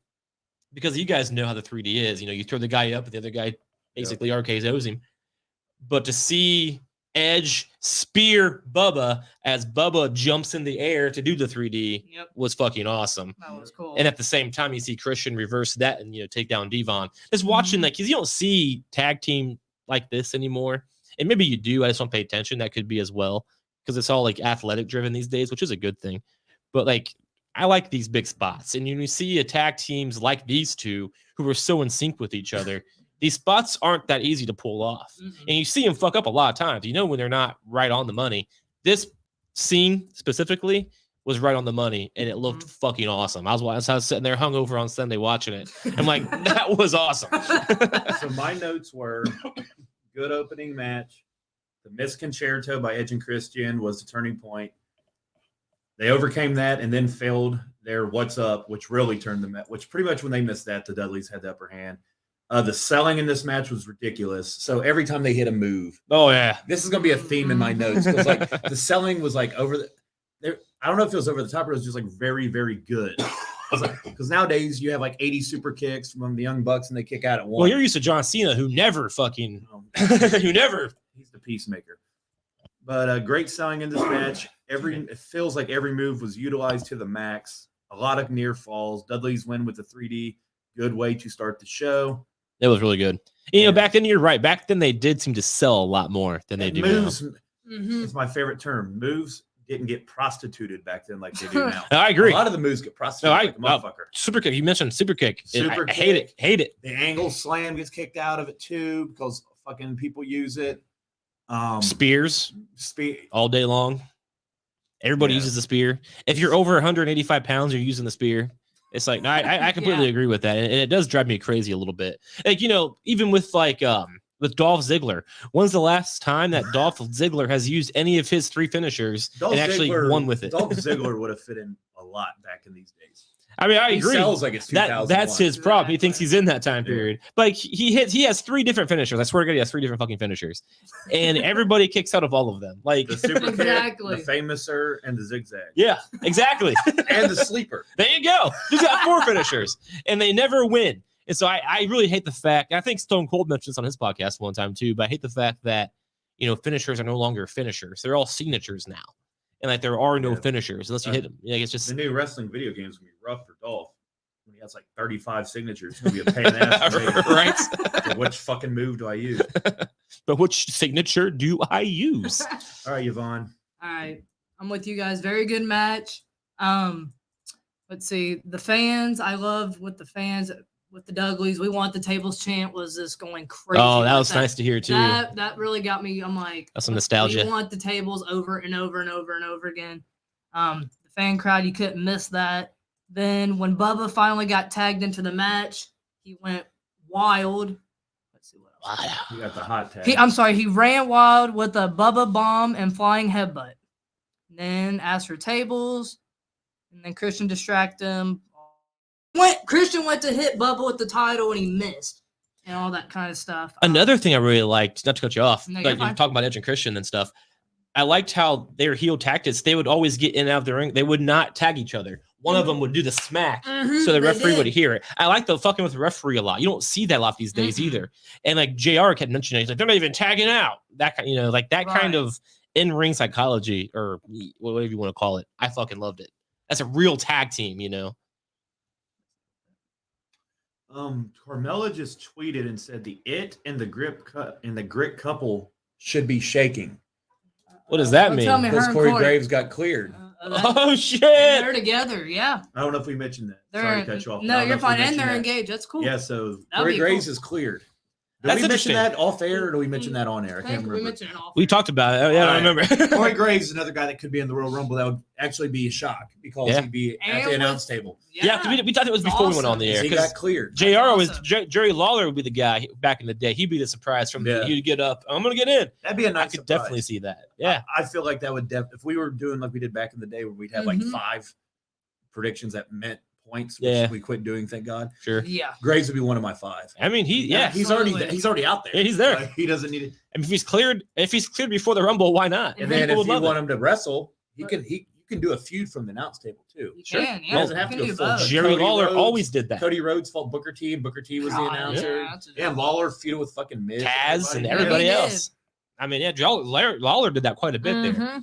because you guys know how the 3D is. You know, you throw the guy up, and the other guy basically RKO's him. But to see Edge spear Bubba as Bubba jumps in the air to do the 3D Yep, was fucking awesome. that was cool. And at the same time, you see Christian reverse that and, you know, take down Devon. Just watching that, because you don't see tag team like this anymore. And maybe you do. I just don't pay attention. That could be as well, because it's all like athletic driven these days, which is a good thing. But like, I like these big spots. And when you see attack teams like these two who are so in sync with each other, these spots aren't that easy to pull off. Mhm. And you see them fuck up a lot of times. You know when they're not right on the money. This scene specifically was right on the money, and it looked fucking awesome. I was sitting there hungover on Sunday watching it. I'm like, that was awesome. So my notes were good opening match. The misconcerto by Edge and Christian was the turning point. They overcame that and then failed their "What's Up," which really turned the match. Which pretty much when they missed that, the Dudleys had the upper hand. The selling in this match was ridiculous. So every time they hit a move, Oh yeah. this is going to be a theme in my notes. It was like the selling was like over the. There, I don't know if it was over the top or it was just like very, very good. Because nowadays you have like 80 super kicks from the Young Bucks and they kick out at one. Well, you're used to John Cena, who never fucking, who never. He's the peacemaker. But great selling in this match. It feels like every move was utilized to the max. A lot of near falls. Dudley's win with the 3D. Good way to start the show. It was really good. You know, back then, you're right. Back then, they did seem to sell a lot more than they do moves, now. It's my favorite term. Moves didn't get prostituted back then like they do now. I agree. A lot of the moves get prostituted like a motherfucker. Super kick. You mentioned super kick. Super I hate it. Hate it. The angle slam gets kicked out of it too because fucking people use it. Spears all day long. Everybody uses the spear. If you're over 185 pounds, you're using the spear. It's like, no, I completely agree with that. And it does drive me crazy a little bit. Like, you know, even with like, with Dolph Ziggler, when's the last time that Dolph Ziggler has used any of his 3 finishers and actually won with it? Dolph Ziggler would have fit in a lot back in these days. I mean, I agree. He sells like it's 2001. That's his problem. He thinks he's in that time period. But like, he has 3 different finishers. I swear to God, he has 3 different fucking finishers. And everybody kicks out of all of them. Like the super Exactly. kick, the famouser, and the zigzag. Yeah, exactly. And the sleeper. There you go. He's got 4 finishers. And they never win. And so I really hate the fact, I think Stone Cold mentioned this on his podcast one time too, but I hate the fact that, you know, finishers are no longer finishers. They're all signatures now. And like, there are no finishers unless you hit them. Like, it's just the new wrestling video games can be rough for Dolph. When he has like 35 signatures, it's gonna be a pain in the ass. Right. So which fucking move do I use? But which signature do I use? All right, Yvonne. All right, I'm with you guys. Very good match. Let's see. The fans, I love with the fans, with the Dudleys. We want the tables chant was just going crazy. Oh, that was nice to hear too. That really got me. I'm like, that's some nostalgia. We want the tables over and over and over and over again. The fan crowd, you couldn't miss that. Then when Bubba finally got tagged into the match, he went wild. Let's see what else. You got the hot tag. He ran wild with a Bubba bomb and flying headbutt. Then asked for tables, and then Christian distracted him. Christian went to hit Bubba with the title, and he missed, and all that kind of stuff. Another thing I really liked, not to cut you off, No, but you're talking about Edge and Christian and stuff. I liked how their heel tactics, they would always get in and out of the ring. They would not tag each other. One of them would do the smack so the referee would hear it. I like the fucking with the referee a lot. You don't see that a lot these days either. And like JR kept mentioning it. He's like, they're not even tagging out. That kind, you know, like that kind of in-ring psychology or whatever you want to call it. I fucking loved it. That's a real tag team, you know. Carmella just tweeted and said the Grit couple should be shaking. What does that mean? Because Corey Graves got cleared. Oh shit! They're together, yeah. I don't know if we mentioned that. Sorry to cut you off. No, you're fine. And they're engaged. That's cool. Yeah, so Corey Graves is cleared. Did we mention that off air or do we mention that on air? I can't remember. We mentioned it off. We talked about it. Yeah, I remember. Corey Graves is another guy that could be in the Royal Rumble. That would actually be a shock because he'd be at the announce table. Yeah, we thought it was before we went on the air. He got cleared. Jerry Lawler would be the guy back in the day. He'd be the surprise from he'd get up. I'm gonna get in. That'd be a nice. I could definitely see that. Yeah, I feel like that would if we were doing like we did back in the day where we'd have like 5 predictions that meant points, which we quit doing, thank God. Sure. Yeah. Graves would be one of my 5. I mean, he's already out there. Yeah, he's there. He doesn't need it. And if he's cleared before the Rumble, why not? And then if you want him to wrestle, you can do a feud from the announce table too. You can, He doesn't have to go full. Jerry Lawler always did that. Cody Rhodes fought Booker T, and Booker T was the announcer. Yeah, Lawler feuded with fucking Miz, Taz, and everybody else. I mean, yeah, Lawler did that quite a bit there.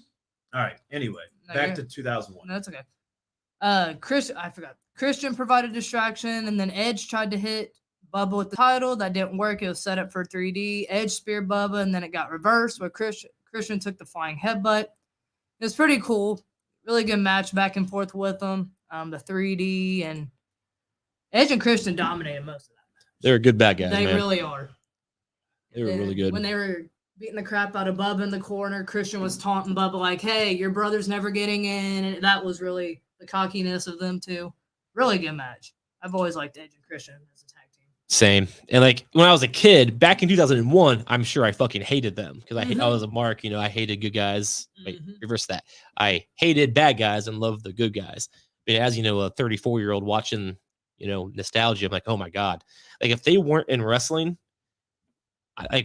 All right. Anyway, back to 2001. That's okay. I forgot. Christian provided distraction, and then Edge tried to hit Bubba with the title. That didn't work. It was set up for 3D. Edge speared Bubba, and then it got reversed where Christian took the flying headbutt. It was pretty cool. Really good match back and forth with them. The 3D, and Edge and Christian dominated most of that match. They're a good bad guys, They really are. They were really good. When they were beating the crap out of Bubba in the corner, Christian was taunting Bubba like, hey, your brother's never getting in. And that was really the cockiness of them too. Really good match. I've always liked Edge and Christian as a tag team. Same. And like when I was a kid back in 2001, I'm sure I fucking hated them because I was a mark. You know, I hated good guys. Wait, reverse that. I hated bad guys and loved the good guys. But as you know, a 34-year-old watching, you know, nostalgia, I'm like, oh my God. Like if they weren't in wrestling, I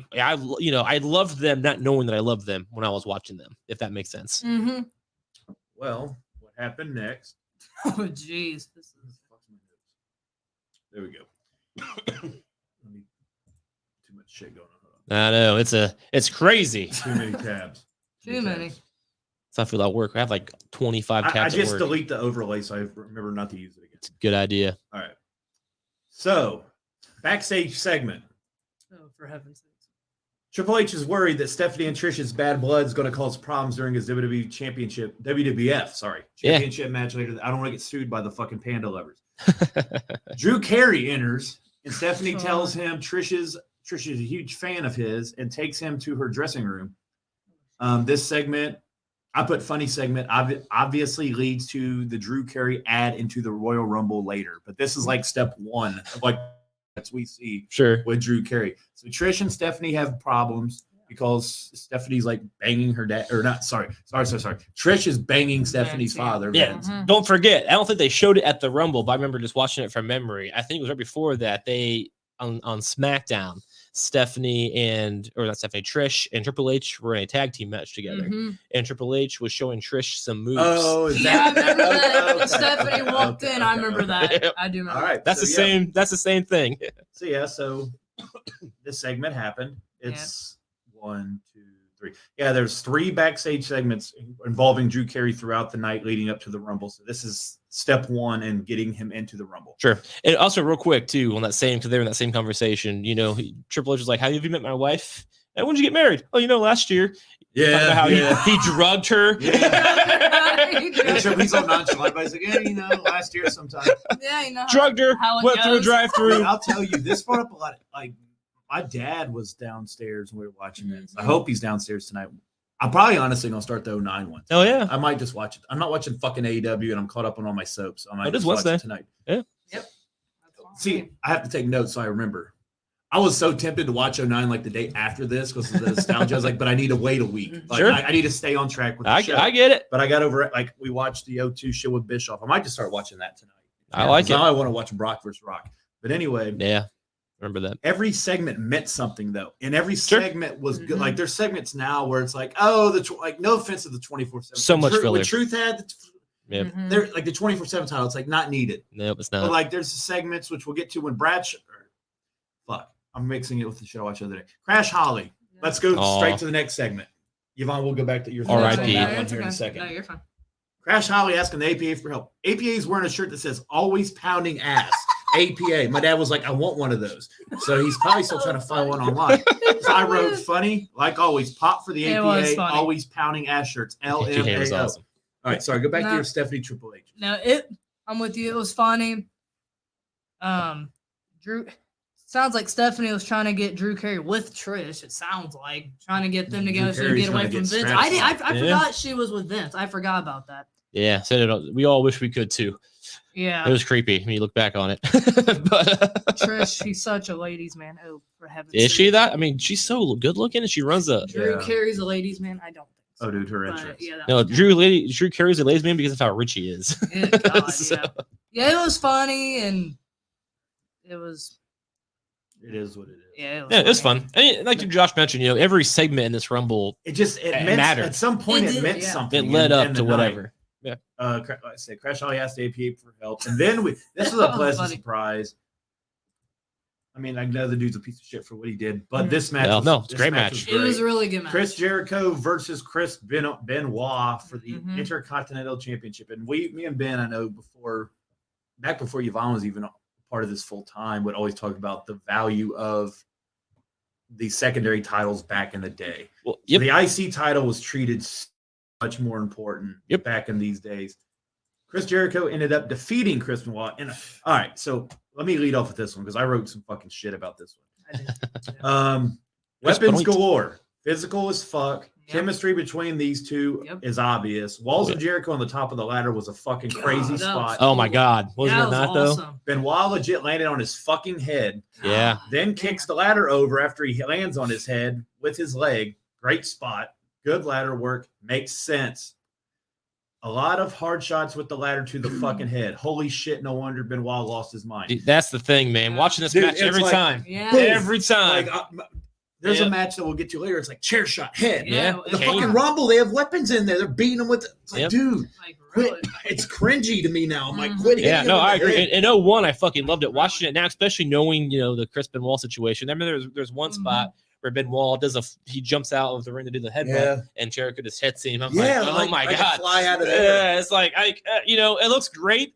loved them not knowing that I loved them when I was watching them, if that makes sense. Well, what happened next? Oh, jeez. There we go. Too much shit going on. I know it's crazy. Too many tabs. Too many. So I feel like work. I have like 25 tabs. I at just work. delete the overlay so I remember not to use it again. It's a good idea. All right. So, backstage segment. Oh, for heaven's sake. Triple H is worried that Stephanie and Trish's bad blood is going to cause problems during his WWF championship match later. I don't want to get sued by the fucking panda lovers. Drew Carey enters, and Stephanie tells him Trish is a huge fan of his and takes him to her dressing room. This segment, I put funny segment, obviously leads to the Drew Carey ad into the Royal Rumble later. But this is like step one of like that's we see with Drew Carey. So Trish and Stephanie have problems because Stephanie's like banging her dad, or not. Sorry. Trish is banging Stephanie's father. Yeah. Mhm. Don't forget. I don't think they showed it at the Rumble, but I remember just watching it from memory. I think it was right before that they on Smackdown. Trish and Triple H were in a tag team match together, and Triple H was showing Trish some moves. Oh, yeah, I remember that. When Stephanie walked in, I remember that. I do remember. All right, that's the same. That's the same thing. So this segment happened. It's 1, 2, 3. Yeah, there's 3 backstage segments involving Drew Carey throughout the night leading up to the Rumble. So this is step 1 in getting him into the Rumble. Sure. And also real quick too, on that same, because they were in that same conversation, Triple H was like, "Have you met my wife? And when did you get married?" "Oh, last year." Yeah. About how he drugged her. Yeah. He's all nonchalant, but he's like, last year sometime. Yeah, drugged her, went through a drive-through. I'll tell you, this brought up a lot. Like, my dad was downstairs when we were watching this. I hope he's downstairs tonight. I'm probably honestly gonna start the 09 one. Oh yeah, I might just watch it. I'm not watching fucking AEW, and I'm caught up on all my soaps. I might it is just watch Wednesday it tonight. Yeah. Yep. See, I have to take notes so I remember. I was so tempted to watch 09 like the day after this because of the nostalgia. I was like, but I need to wait a week. Like, Sure. I need to stay on track with the show. I get it. But I got over it. Like, we watched the 02 show with Bischoff. I might just start watching that tonight. I like it. Now I want to watch Brock versus Rock. But anyway. Yeah. Remember that. Every segment meant something, though. And every segment was good. Like, there's segments now where it's like, no offense to the 24/7. So much filler. When Truth had they're like the 24/7 title, it's like not needed. Nope, it's not. But like there's segments which we'll get to when I'm mixing it with the show I watched the other day. Crash Holly. Let's go straight to the next segment. Yvonne, we'll go back to your R.I.P. one here in a second. No, you're fine. Crash Holly asking the APA for help. APA is wearing a shirt that says "Always Pounding Ass." APA. My dad was like, "I want one of those," so he's probably still trying to find one online. So I wrote funny, like always. Pop for the APA. Always Pounding Ass shirts. LMAO. Awesome. All right, sorry. Go back to your Stephanie Triple H. No, I'm with you. It was funny. Drew. Sounds like Stephanie was trying to get Drew Carey with Trish. It sounds like trying to get them together so they get away from Vince. I forgot she was with Vince. I forgot about that. Yeah, we all wish we could too. Yeah, it was creepy when you look back on it. But Trish, she's such a ladies' man. Oh, for heaven's sake. Is she that? I mean, she's so good looking, and she runs a. Drew Carey's a ladies' man. I don't think so. Oh, dude, her entrance. Yeah, no, Drew Carey's a ladies' man because of how rich he is. Yeah, God, yeah, it was funny, and it was. It is what it is. Yeah, it was fun. And like Josh mentioned, every segment in this Rumble, it meant, mattered. At some point, it meant something. It led up to whatever. Yeah. I said Crash Holly asked the APA for help, and then this was a pleasant surprise. I mean, I know the dude's a piece of shit for what he did, but this match, it's a great match. It was a really good match. Chris Jericho versus Chris Benoit for the Intercontinental Championship, and me and Ben, I know back before Yvonne was even part of this full time, would always talk about the value of the secondary titles back in the day. Well, so the IC title was treated so much more important back in these days. Chris Jericho ended up defeating Chris Benoit. All right, so let me lead off with this one because I wrote some fucking shit about this one. Weapons galore, physical as fuck. Chemistry between these two is obvious. Walls of Jericho on the top of the ladder was a fucking crazy spot. Oh my God. Wasn't it not though? Benoit legit landed on his fucking head. Yeah. Then kicks the ladder over after he lands on his head with his leg. Great spot. Good ladder work. Makes sense. A lot of hard shots with the ladder to the fucking head. Holy shit, no wonder Benoit lost his mind. Dude, that's the thing, man. Watching this match every time. Yeah. Every time. There's a match that we'll get to later. It's like chair shot, head. Yeah. The fucking Rumble, they have weapons in there. They're beating them with it's like, dude. quit. It's cringy to me now. I'm like, quit. Yeah, hitting no, him I in the agree. head. In 01, I fucking loved it. Watching it now, especially knowing, the Chris Benoit situation. I mean, there's one spot where Benoit he jumps out of the ring to do the headbutt, and Jericho just hits him. I'm like, oh my God. Fly out of there. It's like, it looks great,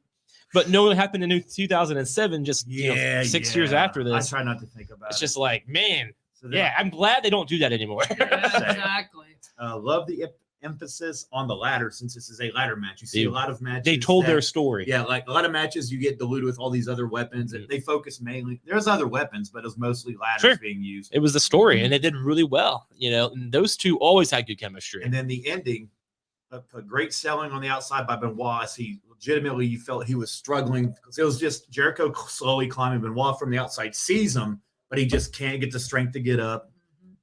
but no, it happened in 2007, just 6 years after this. I try not to think about it. It's just like, man, So I'm glad they don't do that anymore. Exactly. Love the emphasis on the ladder, since this is a ladder match. You see a lot of matches. They told their story. Yeah, like a lot of matches, you get diluted with all these other weapons, and they focus mainly. There's other weapons, but it was mostly ladders being used. It was the story, and it did really well. And those two always had good chemistry. And then the ending, a great selling on the outside by Benoit. He legitimately, you felt he was struggling because it was just Jericho slowly climbing. Benoit from the outside sees him, but he just can't get the strength to get up.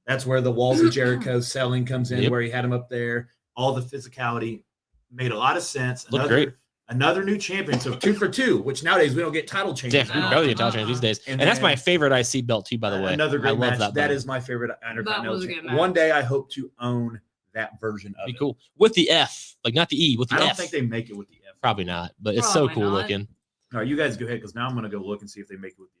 That's where the walls of Jericho selling comes in, where he had him up there. All the physicality made a lot of sense. Looked great. Another new champion. So 2 for 2, which nowadays we don't get title changes. Yeah, we barely get title changes these days. And that's my favorite IC belt too, by the way. Another great I love match. that. That is my favorite Intercontinental was a good champion. match. One day I hope to own that version of Be it. cool with the F, like not the E, with the I don't F. think they make it with the F. Probably not, but it's so Probably cool not. looking. All right, you guys go ahead, because now I'm going to go look and see if they make it with the F.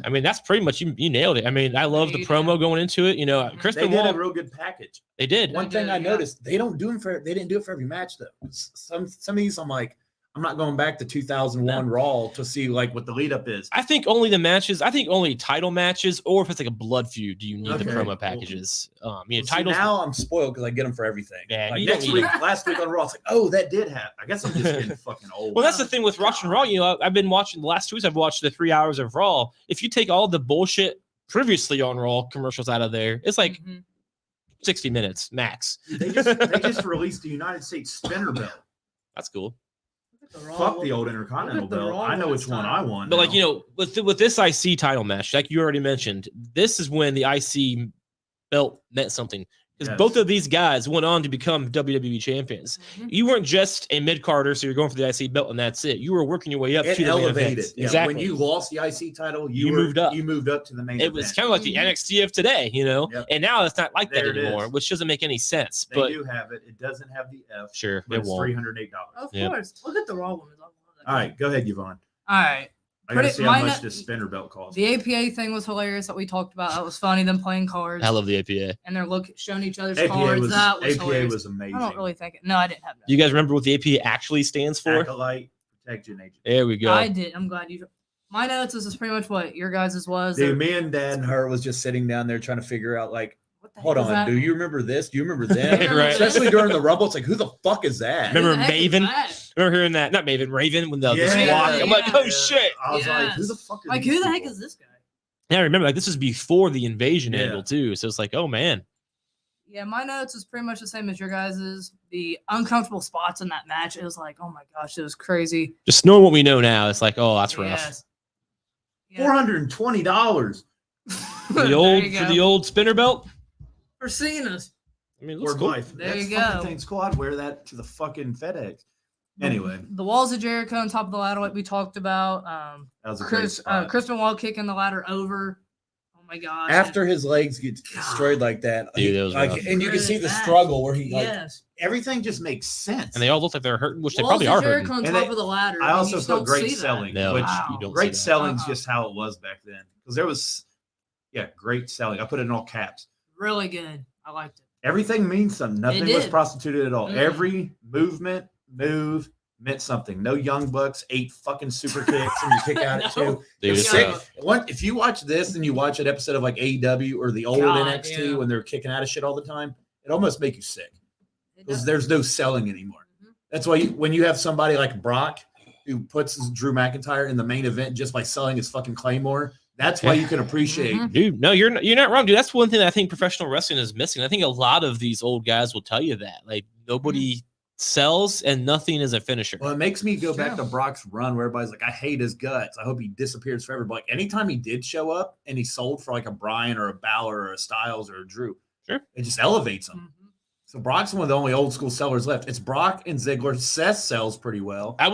I mean, that's pretty much you nailed it. I mean, I love the You promo did. going into it. Chris They did Benoit, a real good package. they did. One thing I noticed, they didn't do it for every match though. Some of these, I'm like, I'm not going back to 2001 Raw to see like what the lead up is. I think only the matches. I think only title matches, or if it's like a blood feud, do you need the Okay. promo packages? See, Titles. now I'm spoiled because I get them for everything. Yeah, like you don't next need week, last week on Raw, it's like, oh, that did happen. I guess I'm just getting fucking old. Well, that's the thing with watching Raw. I've been watching the last 2 weeks. I've watched the 3 hours of Raw. If you take all the bullshit previously on Raw commercials out of there, it's like 60 minutes max. they just released the United States spinner belt. That's cool. Fuck the old Intercontinental belt. I know which one I won. But now. with this IC title match, like you already mentioned, this is when the IC belt meant something. Because both of these guys went on to become WWE champions. You weren't just a mid-carder, so you're going for the IC belt and that's it. You were working your way up it to the main elevated. event. Yeah, Exactly. when you lost the IC title, You moved up. You moved up to the main It event. was kind of like the NXT of today, Yep. And now it's not like There that it anymore, is. which doesn't make any sense. They But do have it. It doesn't have the F. sure, But it it's won't. $308. Of Yep. course. Look at the Raw women. All right, go ahead, Yvonne. All right. I gotta Pretty- see how mine- much this spinner belt costs. The APA thing was hilarious that we talked about. That was funny. Them playing cards I love the APA. and they're showing each other's APA cards. was That was APA hilarious. was amazing. I don't really think it. No, I didn't have that. Do you guys remember what the APA actually stands for? Acolyte Protection Agent. There we go. I did. I'm glad you. My notes is pretty much what your guys' was. Dude, me and Dad and her was just sitting down there trying to figure out, like, What the hold heck is on, that? do you remember this? Do you remember them? Right. Especially during the Rumble, it's like, who the fuck is that? Who the Remember heck is Maven? that? Remember hearing that? Not Maven, Raven, when the Yeah. walk. I'm like, oh Yeah. shit. I was like, who Yes. the fuck is Like, these who the heck people? is this guy? Yeah, I remember this was before the invasion Yeah. angle too. So it's like, oh man. Yeah, my notes is pretty much the same as your guys's. The uncomfortable spots in that match, it was like, oh my gosh, it was crazy. Just knowing what we know now, it's like, oh, that's rough. Yes. Yeah. $420 For There the old you for go. the old spinner belt. For Cena's. I mean, it or looks cool. life. There That's you fucking go. thing's cool. I'd wear that to the fucking FedEx. Anyway, The walls of Jericho on top of the ladder, like we talked about. that was a great Chris spot. Chris Benoit kicking the ladder over. Oh my gosh. After his legs get destroyed like that, Dude, that was rough. and you can see the Really bad. struggle where he like Yes. everything just makes sense. And they all look like they're hurting, which they Walls probably of are Jericho hurting. on And top they- of the ladder. I and also you just put don't great see that. selling, No, which Wow. you don't great see that. selling's just how it was back then. Because there was, great selling. I put it in all caps. Really good. I liked it. Everything means something. Nothing was did. prostituted at all. Mm-mm. Every move meant something. No Young Bucks, 8 fucking super kicks, and you kick out at 2. Dude, It was it's sick. rough. If you watch this and you watch an episode of like AEW or the old God, NXT yeah. when they're kicking out of shit all the time, it almost make you sick It because does. there's no selling anymore. Mhm. That's why when you have somebody like Brock who puts Drew McIntyre in the main event just by selling his fucking Claymore, that's why you can appreciate. Mhm. Dude, no, you're not wrong, dude. That's one thing that I think professional wrestling is missing. I think a lot of these old guys will tell you that. Like nobody sells and nothing is a finisher. Well, it makes me go back True. to Brock's run where everybody's like, I hate his guts. I hope he disappears forever. But like anytime he did show up and he sold for like a Bryan or a Balor or a Styles or a Drew, Sure. it just elevates him. Mhm. So Brock's one of the only old school sellers left. It's Brock and Ziggler. Seth sells pretty well. I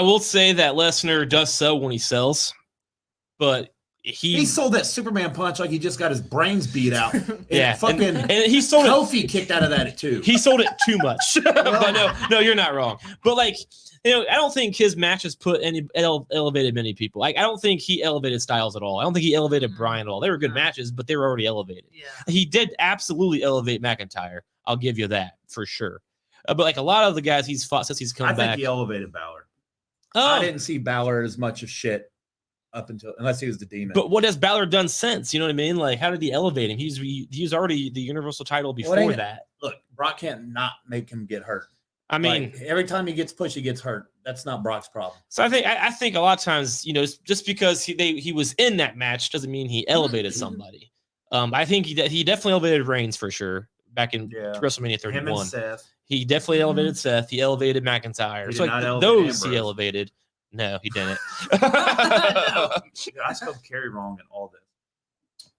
will say that Lesnar does sell when he sells, but He sold that Superman punch like he just got his brains beat out. Yeah, fucking and he sold Kofi kicked out of that too. He sold it too much. But no, you're not wrong. But like, I don't think his matches put any elevated many people. Like, I don't think he elevated Styles at all. I don't think he elevated Bryan at all. They were good matches, but they were already elevated. Yeah. He did absolutely elevate McIntyre. I'll give you that for sure. But like a lot of the guys he's fought since he's come back. I think he elevated Balor. Oh. I didn't see Balor as much of shit up until unless he was the Demon. But what has Balor done since? You know what I mean? Like, how did he elevate him? He's already the Universal title before that. Look, Brock can't not make him get hurt. I mean, like, every time he gets pushed, he gets hurt. That's not Brock's problem. So I think a lot of times, just because he was in that match doesn't mean he elevated somebody. I think he definitely elevated Reigns for sure back in WrestleMania 31. Him and Seth. He definitely elevated Seth. He elevated McIntyre. So like those he elevated. No, he didn't. I spelled Carrie wrong in all this.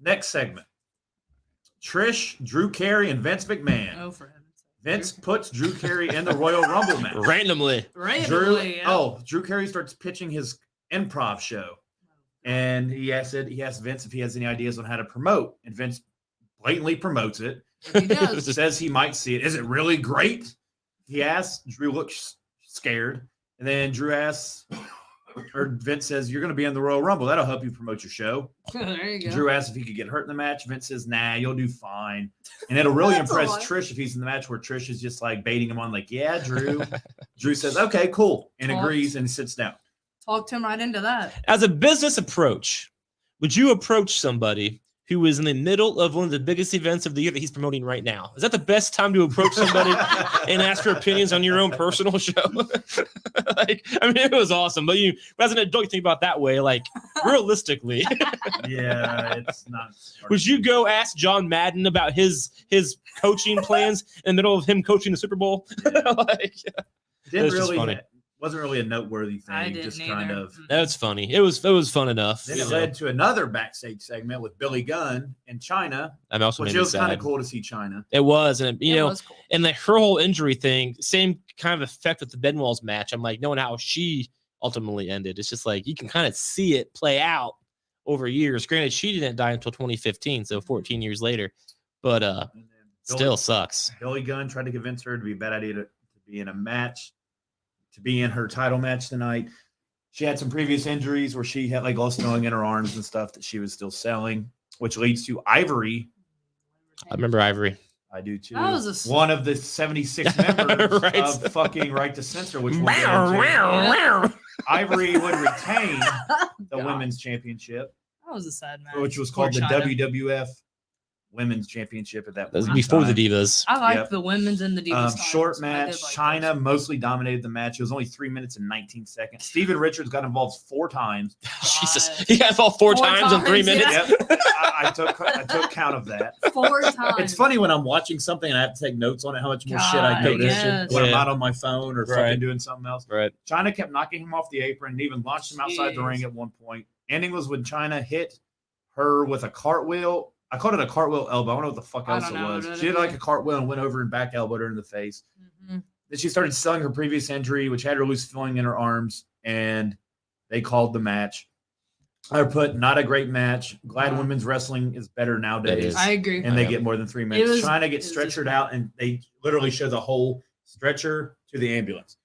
Next segment. Trish, Drew Carey, and Vince McMahon. Oh, for heaven's sake. Vince puts Drew Carey in the Royal Rumble match. Randomly. Drew Carey starts pitching his improv show. And he asked Vince if he has any ideas on how to promote. And Vince blatantly promotes it. He does. Says he might see it. Is it really great? He asks. Drew looks scared. And then Vince says, you're going to be in the Royal Rumble. That'll help you promote your show. There you go. Drew asks if he could get hurt in the match. Vince says, nah, you'll do fine. And it'll really impress Trish if he's in the match where Trish is just like baiting him on, like, yeah, Drew. Drew says, okay, cool. And agrees and sits down. Talked him right into that. As a business approach, would you approach somebody who is in the middle of one of the biggest events of the year that he's promoting right now? Is that the best time to approach somebody and ask for opinions on your own personal show? It was awesome. But as an adult, you think about it that way, like realistically. Yeah, it's not. Would you go ask John Madden about his coaching plans in the middle of him coaching the Super Bowl? Wasn't really a noteworthy thing. Just kind of. That's funny. It was fun enough. Then it led to another backstage segment with Billy Gunn in China. Which was kind of cool to see China. It was, and was cool. And her whole injury thing, same kind of effect with the Benoit's match. I'm like, knowing how she ultimately ended, it's just like you can kind of see it play out over years. Granted, she didn't die until 2015, so 14 years later. But still sucks. Billy Gunn tried to convince her to be a bad idea to be in a match. To be in her title match tonight. She had some previous injuries where she had like all snowing in her arms and stuff that she was still selling, which leads to Ivory. I remember Ivory. I do too. That was one of the 76 members of fucking Right to Censor, which we'll get into. Ivory would retain the women's championship. That was a sad match. Which was called the WWF Women's Championship at that point. Before the Divas. I like the women's and the Divas. Short match. China mostly dominated the match. It was only 3 minutes and 19 seconds. Steven Richards got involved 4 times. Jesus. He got involved 4 times in 3 minutes. Yep. I took count of that. 4 times. It's funny when I'm watching something and I have to take notes on it, how much more shit I notice when I'm not on my phone or fucking doing something else. Right. China kept knocking him off the apron and even launched him outside the ring at one point. Ending was when China hit her with a cartwheel. I called it a cartwheel elbow. I don't know what the fuck else it was. She did like a cartwheel and went over and back elbowed her in the face. Mm-hmm. Then she started selling her previous injury, which had her loose feeling in her arms, and they called the match. I put not a great match. Glad women's wrestling is better nowadays. I agree. And they get more than 3 minutes. Trying to get stretchered out, and they literally show the whole stretcher to the ambulance.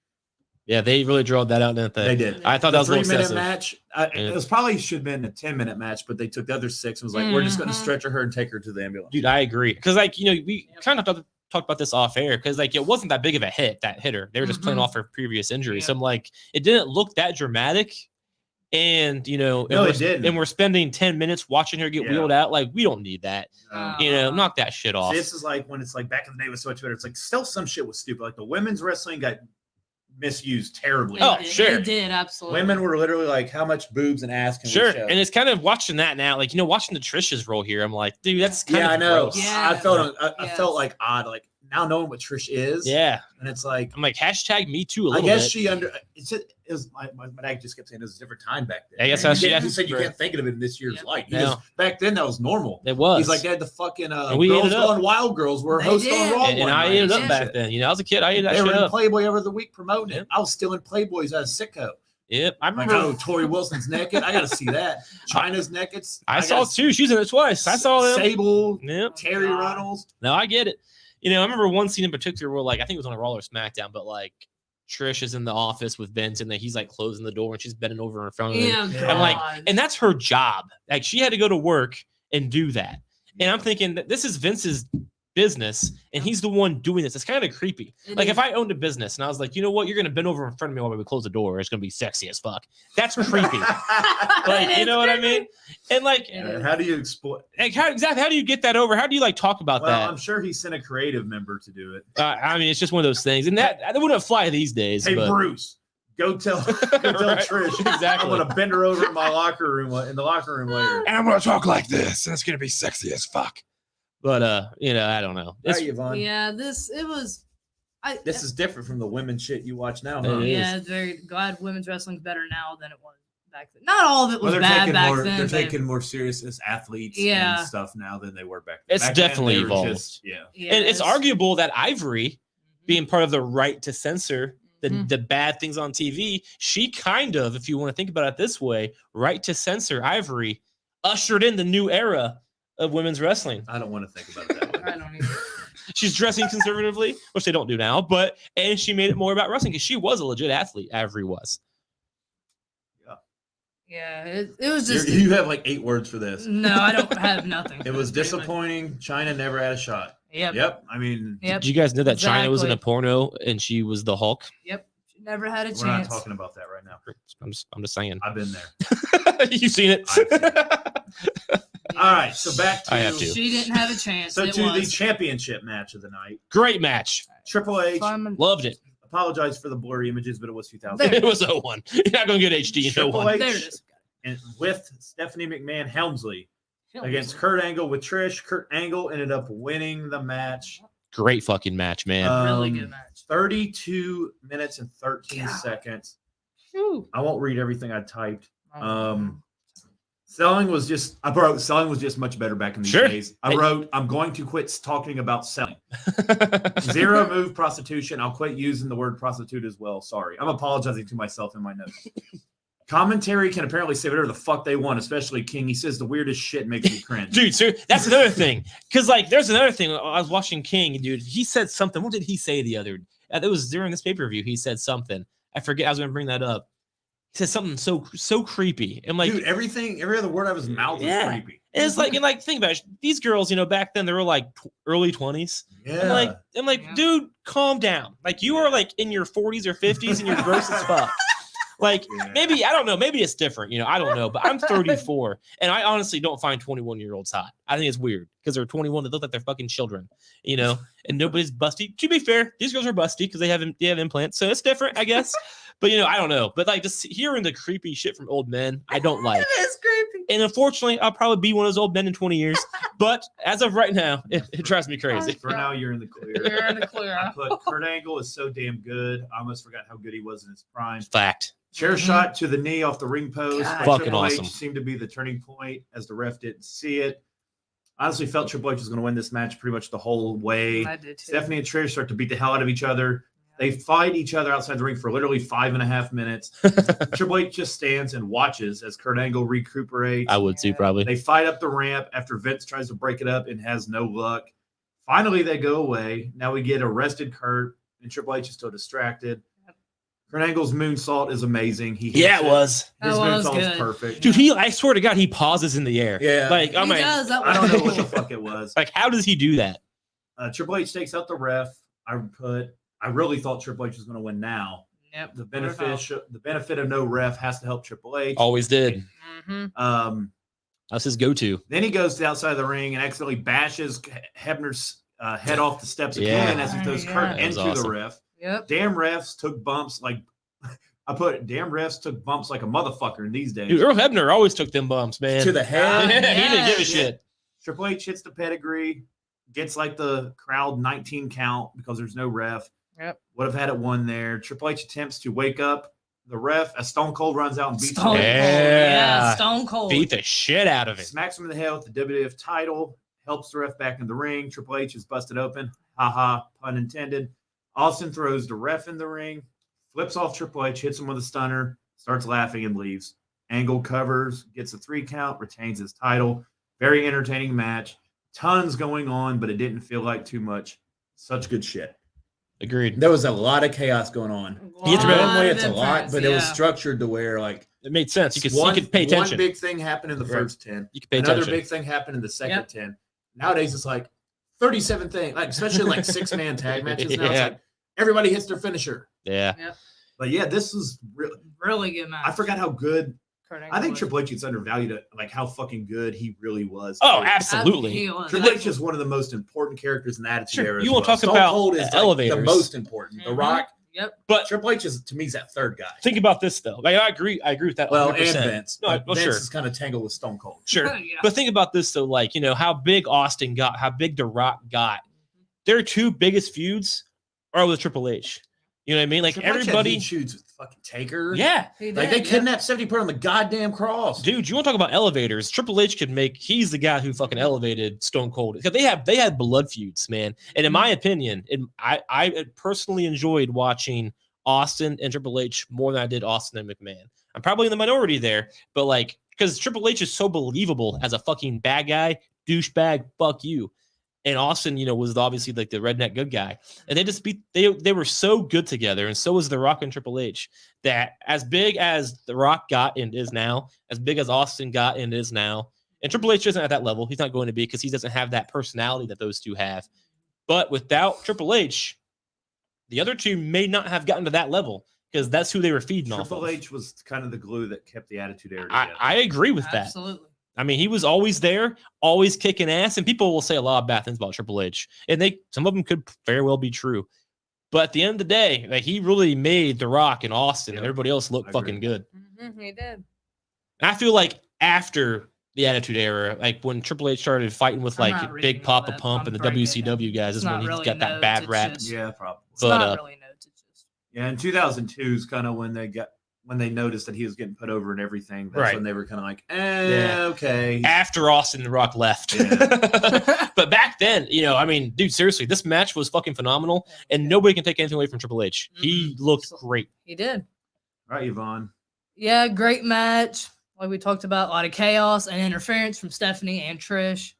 Yeah, they really drilled that out, didn't they? They did. I thought that was a 3-minute match. It was probably should have been a 10-minute match, but they took the other 6 and was like, we're just going to stretcher her and take her to the ambulance. Dude, I agree. Because, we kind of talked about this off air because, it wasn't that big of a hit that hit her. They were just playing off her previous injury. So I'm like, it didn't look that dramatic. And, it didn't. And we're spending 10 minutes watching her get wheeled out. Like, we don't need that. Knock that shit off. This is like when it's like back in the day with Twitter. It's like still some shit was stupid. Like the women's wrestling got misused terribly. It did, absolutely. Women were literally like, how much boobs and ass can we show? And it's kind of watching that now, watching the Trish's role here. I'm like, dude, that's kind of I know. gross. Yeah. I felt like odd, like now knowing what Trish is. Yeah. And it's like, I'm like, hashtag me too a little bit. I guess she it was my dad just kept saying it was a different time back then. I guess that's he said you can't think of it in this year's light. Back then that was normal. It was. He's like, they had the fucking Girls Gone Wild Girls were host on Raw. And I ate it up back then. I was a kid. I ate that shit up. They were in Playboy every the week promoting it. I was stealing Playboys out of Sitco. Yep, I Like, remember. oh, Tori Wilson's naked. I got to see that. China's naked. I saw it too. She's in it twice. I saw them. Sable, Yep. Terry God. Runnels. No, I get it. You know, I remember one scene in particular where, like, I think it was on a Raw or SmackDown, but like Trish is in the office with Vince, and then he's like closing the door, and she's bending over in front of him. Yeah, I'm like, God. and that's her job. Like, she had to go to work and do that. And I'm thinking that this is Vince's business, and he's the one doing this. It's kind of creepy. It Like, is. if I owned a business and I was like, you know what, you're gonna bend over in front of me while we close the door. It's gonna be sexy as fuck. That's creepy. Like, you know what I mean? And like, How do you exploit? like how do you get that over? How do you like talk about Well, that? I'm sure he sent a creative member to do it. I mean, it's just one of those things, and that wouldn't fly these days. Hey, but Bruce, go tell Right. Trish. Exactly. I'm gonna bend her over in my locker room in the locker room later. and I'm gonna talk like this, and it's gonna be sexy as fuck. But you know, I don't know. It's, Right, Yvonne. Yeah, it was. This is different from the women shit you watch now, It huh? is. Yeah, it's very glad women's wrestling's better now than it was back then. Not all of it was Well, bad back then. They're but taking more serious as athletes Yeah. and stuff now than they were back then. It's Back then, definitely they were evolved. just- yeah. yeah, and it's arguable that Ivory, being part of the right to censor Mhm. the bad things on TV, she kind of, if you want to think about it this way, right to censor Ivory ushered in the new era of women's wrestling. I don't want to think about it that way. I don't even. She's dressing conservatively, which they don't do now, and she made it more about wrestling because she was a legit athlete. Ivory was. Yeah, it was just. You have like 8 words for this. No, I don't have nothing. It was Pretty much. disappointing. China never had a shot. Yep. Yep. I mean, Yep. Did you guys know that China was in a Exactly. porno and she was the Hulk? Yep. She never had a we're not chance. talking about that right now. I'm just saying. I've been there. You've seen it. I've seen All right, so back to I have to. She didn't have a chance. So it to the was. championship match of the night. Great match. Triple H. Fun- Loved it. Apologize for the blurry images, but it was 2000. There. It was 01. You're not going to get HD in Triple 01. H There it is. and with Stephanie McMahon Helmsley against Kurt Angle with Trish. Kurt Angle ended up winning the match. Great fucking match, man. Really good match. 32 minutes and 13 God. seconds. Whew. I won't read everything I typed. Oh. Selling was just much better back in these Sure. days. I wrote, I'm going to quit talking about selling. Zero move prostitution. I'll quit using the word prostitute as well. Sorry. I'm apologizing to myself in my notes. Commentary can apparently say whatever the fuck they want, especially King. He says the weirdest shit makes me cringe. Dude, so that's another thing. Because, like, there's another thing. I was watching King, dude. He said something. What did he say the other? It was during this pay-per-view. He said something. I forget. I was going to bring that up. He said something so creepy. And, like, Dude, every other word out of his mouth was Yeah. creepy. and it's like, and like, think about it. These girls, you know, back then they were like early 20s. Yeah. I'm like, Yeah. dude, calm down. Like, you are like in your 40s or 50s and you're gross as fuck. Like, Yeah. maybe, I don't know, maybe it's different, you know, I don't know, but I'm 34 and I honestly don't find 21-year-olds hot. I think it's weird because they're 21, they look like they're fucking children, you know, and nobody's busty. To be fair, these girls are busty because they have implants, so it's different, I guess. But, you know, I don't know. But, like, just hearing the creepy shit from old men, I don't like. It's creepy. And unfortunately, I'll probably be one of those old men in 20 years. But as of right now, it drives me crazy. For now, you're in the clear. You're in the clear. I put Kurt Angle is so damn good. I almost forgot how good he was in his prime. Fact. Chair Mhm. shot to the knee off the ring post. God. by Fucking Triple H awesome. seemed to be the turning point as the ref didn't see it. Honestly, felt Triple H was going to win this match pretty much the whole way. I did too. Stephanie and Trish start to beat the hell out of each other. They fight each other outside the ring for literally 5.5 minutes. Triple H just stands and watches as Kurt Angle recuperates. I would too, probably. They fight up the ramp after Vince tries to break it up and has no luck. Finally, they go away. Now we get arrested Kurt, and Triple H is still distracted. Kurt Angle's moonsault is amazing. He hits Yeah, it was. His That was moonsault is good. perfect. Dude, I swear to God, he pauses in the air. Yeah. Like, I'm He like, does. That I don't know what was the cool. fuck it was. like, how does he do that? Triple H takes out the ref. I really thought Triple H was going to win now. Yep. The benefit of no ref has to help Triple H. Always did. Mm-hmm. That's his go-to. Then he goes to the outside of the ring and accidentally bashes Hebner's head off the steps Yeah. again as he throws Yeah. Kurt That was into awesome. the ref. Yep. Damn refs took bumps like damn refs took bumps like a motherfucker in these days. Dude, Earl Hebner always took them bumps, man. To the head. He didn't give a Yeah. shit. Triple H hits the pedigree, gets like the crowd 19 count because there's no ref. Yep. Would have had it one there. Triple H attempts to wake up the ref as Stone Cold runs out and beats Stone him. Cold. Yeah. Yeah. Stone Cold. Beat the shit out of it. Smacks him in the head with the WWF title, helps the ref back in the ring. Triple H is busted open. Haha, pun intended. Austin throws the ref in the ring, flips off Triple H, hits him with a stunner, starts laughing and leaves. Angle covers, gets a 3 count, retains his title. Very entertaining match. Tons going on, but it didn't feel like too much. Such good shit. Agreed. There was a lot of chaos going on. Normally it's a lot, but it was structured to where like it made sense. You could pay attention. One big thing happened in the first 10. You could pay Another attention. big thing happened in the second 10. Nowadays it's like 37 things, like especially like 6-man tag matches. Now it's like everybody hits their finisher. Yeah. But yeah, this was really good match. I forgot how good. I think Triple H gets undervalued at like how fucking good he really was. Oh, absolutely. Triple H is one of the most important characters in the Attitude Era. You won't talk Stone about Cold is elevators. Like the most important. The Rock. Yep. But Triple H is to me is that third guy. Think about this though. Like I agree with that. Well, 100%. and Vince. No, well, Vince is kind of tangled with Stone Cold. Sure. But think about this though, like, you know, how big Austin got, how big The Rock got. Their two biggest feuds are with Triple H. You know what I mean? Like Triple everybody H had feuds with fucking Taker. Yeah. Like they kidnapped 70, put on the goddamn cross. Dude, you want to talk about elevators? Triple H could make. He's the guy who fucking elevated Stone Cold. Because they had blood feuds, man. And in my opinion, I personally enjoyed watching Austin and Triple H more than I did Austin and McMahon. I'm probably in the minority there, but like because Triple H is so believable as a fucking bad guy, douchebag, fuck you. And Austin, you know, was obviously like the redneck good guy. And they were so good together. And so was The Rock and Triple H that as big as The Rock got and is now, as big as Austin got and is now, and Triple H isn't at that level. He's not going to be because he doesn't have that personality that those two have. But without Triple H, the other two may not have gotten to that level because that's who they were feeding off of. Triple H was kind of the glue that kept the Attitude Era together. I agree with that. Absolutely. I mean, he was always there, always kicking ass, and people will say a lot of bad things about Triple H, and some of them could very well be true. But at the end of the day, like he really made The Rock and Austin and everybody else look fucking good. He did. And I feel like after the Attitude Era, like when Triple H started fighting with like Big Papa Pump and the WCW guys, is when he got that bad rap. Yeah, probably. It's not really notes. It's just in 2002 is kind of when they noticed that he was getting put over and everything. That's when they were kind of like, okay. After Austin and The Rock left. Yeah. But back then, you know, I mean, dude, seriously, this match was fucking phenomenal, and nobody can take anything away from Triple H. He looked great. He did. Right, Yvonne. Yeah, great match. Like we talked about, a lot of chaos and interference from Stephanie and Trish.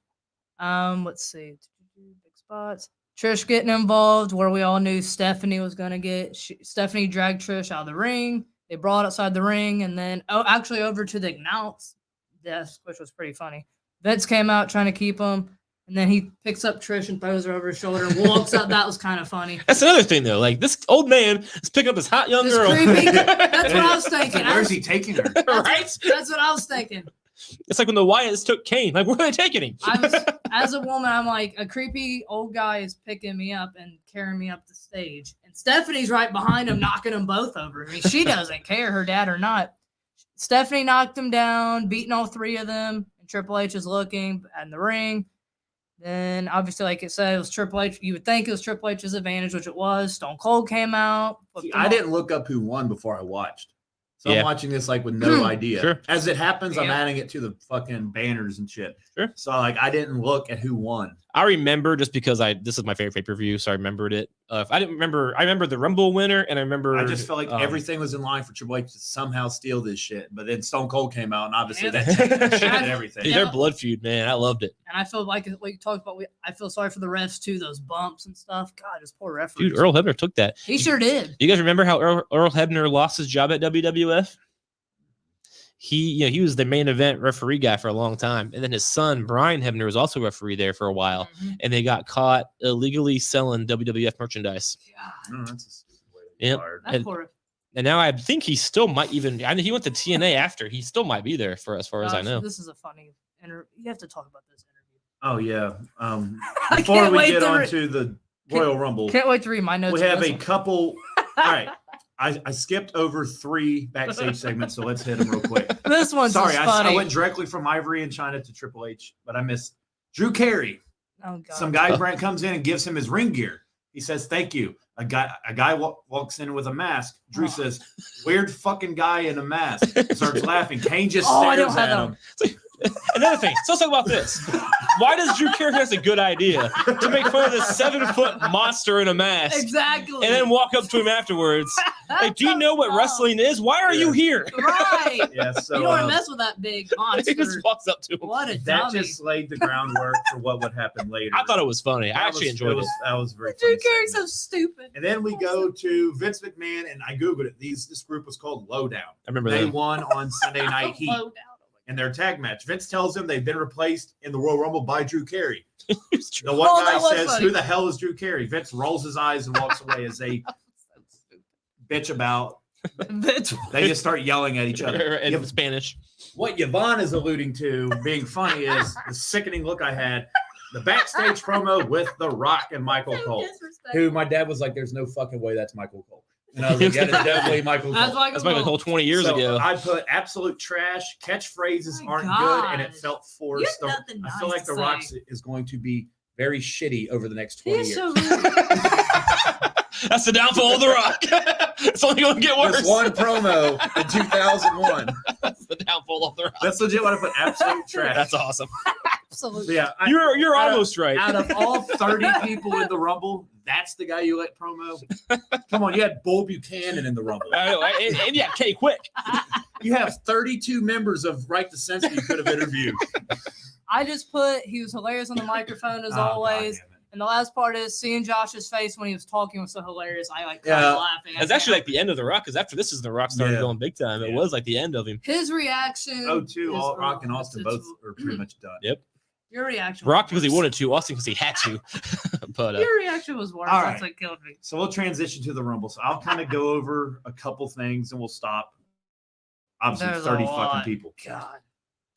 Let's see. Big spots. Trish getting involved where we all knew Stephanie was going to get. Stephanie dragged Trish out of the ring. They brought outside the ring and then, actually over to the announce desk, which was pretty funny. Vince came out trying to keep him, and then he picks up Trish and throws her over his shoulder and walks out. That was kind of funny. That's another thing, though. Like, this old man is picking up this hot young girl. Creepy. That's what I was thinking. Where's he taking her? Right? That's what I was thinking. It's like when the Wyatts took Kane. Like, where are they taking him? As a woman, I'm like, a creepy old guy is picking me up and carrying me up the stage. And Stephanie's right behind him, knocking them both over. I mean, she doesn't care, her dad or not. Stephanie knocked him down, beating all three of them. And Triple H is looking in the ring. Then, obviously, like it said, it was Triple H. You would think it was Triple H's advantage, which it was. Stone Cold came out. See, I didn't look up who won before I watched. So I'm watching this like with no idea. Sure. As it happens, I'm adding it to the fucking banners and shit. Sure. So like I didn't look at who won. I remember just because this is my favorite pay-per-view, so I remembered it. If I didn't remember, I remember the Rumble winner, and I remember. I just felt like everything was in line for Triple H to somehow steal this shit. But then Stone Cold came out, and obviously that changed everything. Dude, their blood feud, man, I loved it. And I feel like you talked about, I feel sorry for the refs too. Those bumps and stuff. God, this poor referee. Dude, Earl Hebner took that. He sure did. You guys remember how Earl Hebner lost his job at WWF? He was the main event referee guy for a long time, and then his son Brian Hebner was also referee there for a while, and they got caught illegally selling WWF merchandise. No, that's a stupid way to be fired. And now I think he still might even. I mean, he went to TNA after. He still might be there for as far as I know. This is a funny interview. You have to talk about this interview. Oh yeah. Before we get on to the Royal Rumble, can't wait to read my notes. We have a couple. All right. I skipped over 3 backstage segments, so let's hit them real quick. This one's funny. I went directly from Ivory in China to Triple H, but I missed Drew Carey. Oh, God. Some guy Brent comes in and gives him his ring gear. He says, "Thank you." A guy walks in with a mask. Drew says, "Weird fucking guy in a mask." Starts laughing. Kane just stares at him. Another thing. So let's talk about this. Why does Drew Carey think that's a good idea to make fun of this 7-foot monster in a mask? Exactly. And then walk up to him afterwards. Like, do you know what wrestling is? Why are you here? Right. Yeah, so You don't want to mess with that big monster. He just walks up to him. What a that dummy. just laid the groundwork for what would happen later. I thought it was funny. I That actually was- enjoyed it. That was very Drew funny Carey's so segment. stupid. And then we go to Vince McMahon, and I googled it. This group was called Lowdown. I remember They that. won on Sunday Night Heat Low down. in their tag match. Vince tells them they've been replaced in the Royal Rumble by Drew Carey. It's true. The one Oh, that guy was says, funny. "Who the hell is Drew Carey?" Vince rolls his eyes and walks away as they bitch about. Bitch. They just start yelling at each other. In Yeah, Spanish. what Yvonne is alluding to being funny is the sickening look I had. The backstage promo with The Rock and Michael So Cole, disrespectful. who my dad was like, "There's no fucking way that's Michael Cole." And I was like, "Yeah, it's definitely Michael That's Cole." like That's Michael Cole 20 years So ago. I put absolute trash. Catchphrases My aren't good, and it gosh. felt You forced. have nothing I feel nice like The to Rock say. is going to be very shitty over the next He 20 is years. so rude. That's the downfall of The Rock. It's only going to get worse. Just one promo in 2001. That's the downfall of The Rock. That's legit what I put. Absolute trash. That's awesome. Absolutely. Yeah, You're out of- almost right. out of all 30 people in the Rumble, that's the guy you let promo. Come on, you had Bull Buchanan in the Rumble. I know, and yeah, K quick. You have 32 members of Right to Censor you could have interviewed. I just put he was hilarious on the microphone as Oh, always. God damn it. And the last part is seeing Josh's face when he was talking was so hilarious. I like Yeah. cried laughing. I It's can't actually like help the end of The Rock, because after this is The Rock started Yeah. going big time. It Yeah. was like the end of him. it. His reaction. Oh, two, is- all Rock and Austin it's- both are pretty much done. Yep. Your reaction. Rock was because he worse. wanted to, Austin because he had to. But Your reaction was worse. All That's right. what killed me. So we'll transition to the Rumble. So I'll kind of go over a couple things and we'll stop. Obviously, There's a 30 lot. fucking people. God.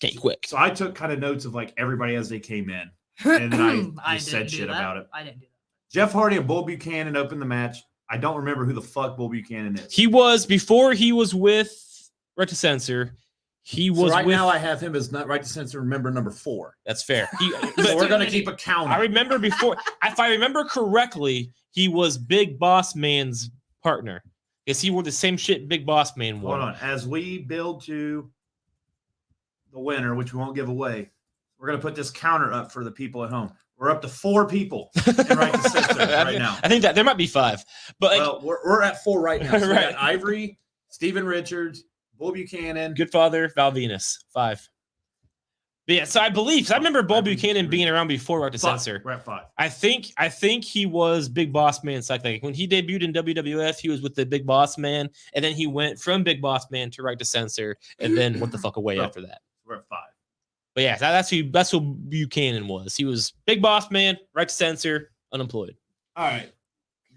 K quick. So I took kind of notes of like everybody as they came in. And then I just said didn't do shit that. about it. I didn't do that. Jeff Hardy and Bull Buchanan opened the match. I don't remember who the fuck Bull Buchanan is. He was, before he was with Right to Censor, he So was right with. now I have him as not Right to Censor member number 4. That's fair. He, So but we're going to keep a count. I remember before, if I remember correctly, he was Big Boss Man's partner. Because he wore the same shit Big Boss Man wore. Hold on. As we build to the winner, which we won't give away, we're going to put this counter up for the people at home. We're up to 4 people in Right to Censor right now. I think that there might be 5. But like, Well, we're at 4 right now. So we Right. got Ivory, Steven Richards, Bull Buchanan. Goodfather, Val Venus, 5. But yeah, so I believe, 'cause I remember Bull Buchanan being around before Right to 5. Censor. We're at 5. I think he was Big Boss Man. Like when he debuted in WWF, he was with the Big Boss Man, and then he went from Big Boss Man to Right to Censor, and then what the fuck away Oh. after that. We're at 5. But yeah, that's who Buchanan was. He was Big Boss Man, Right to Censor, unemployed. All right.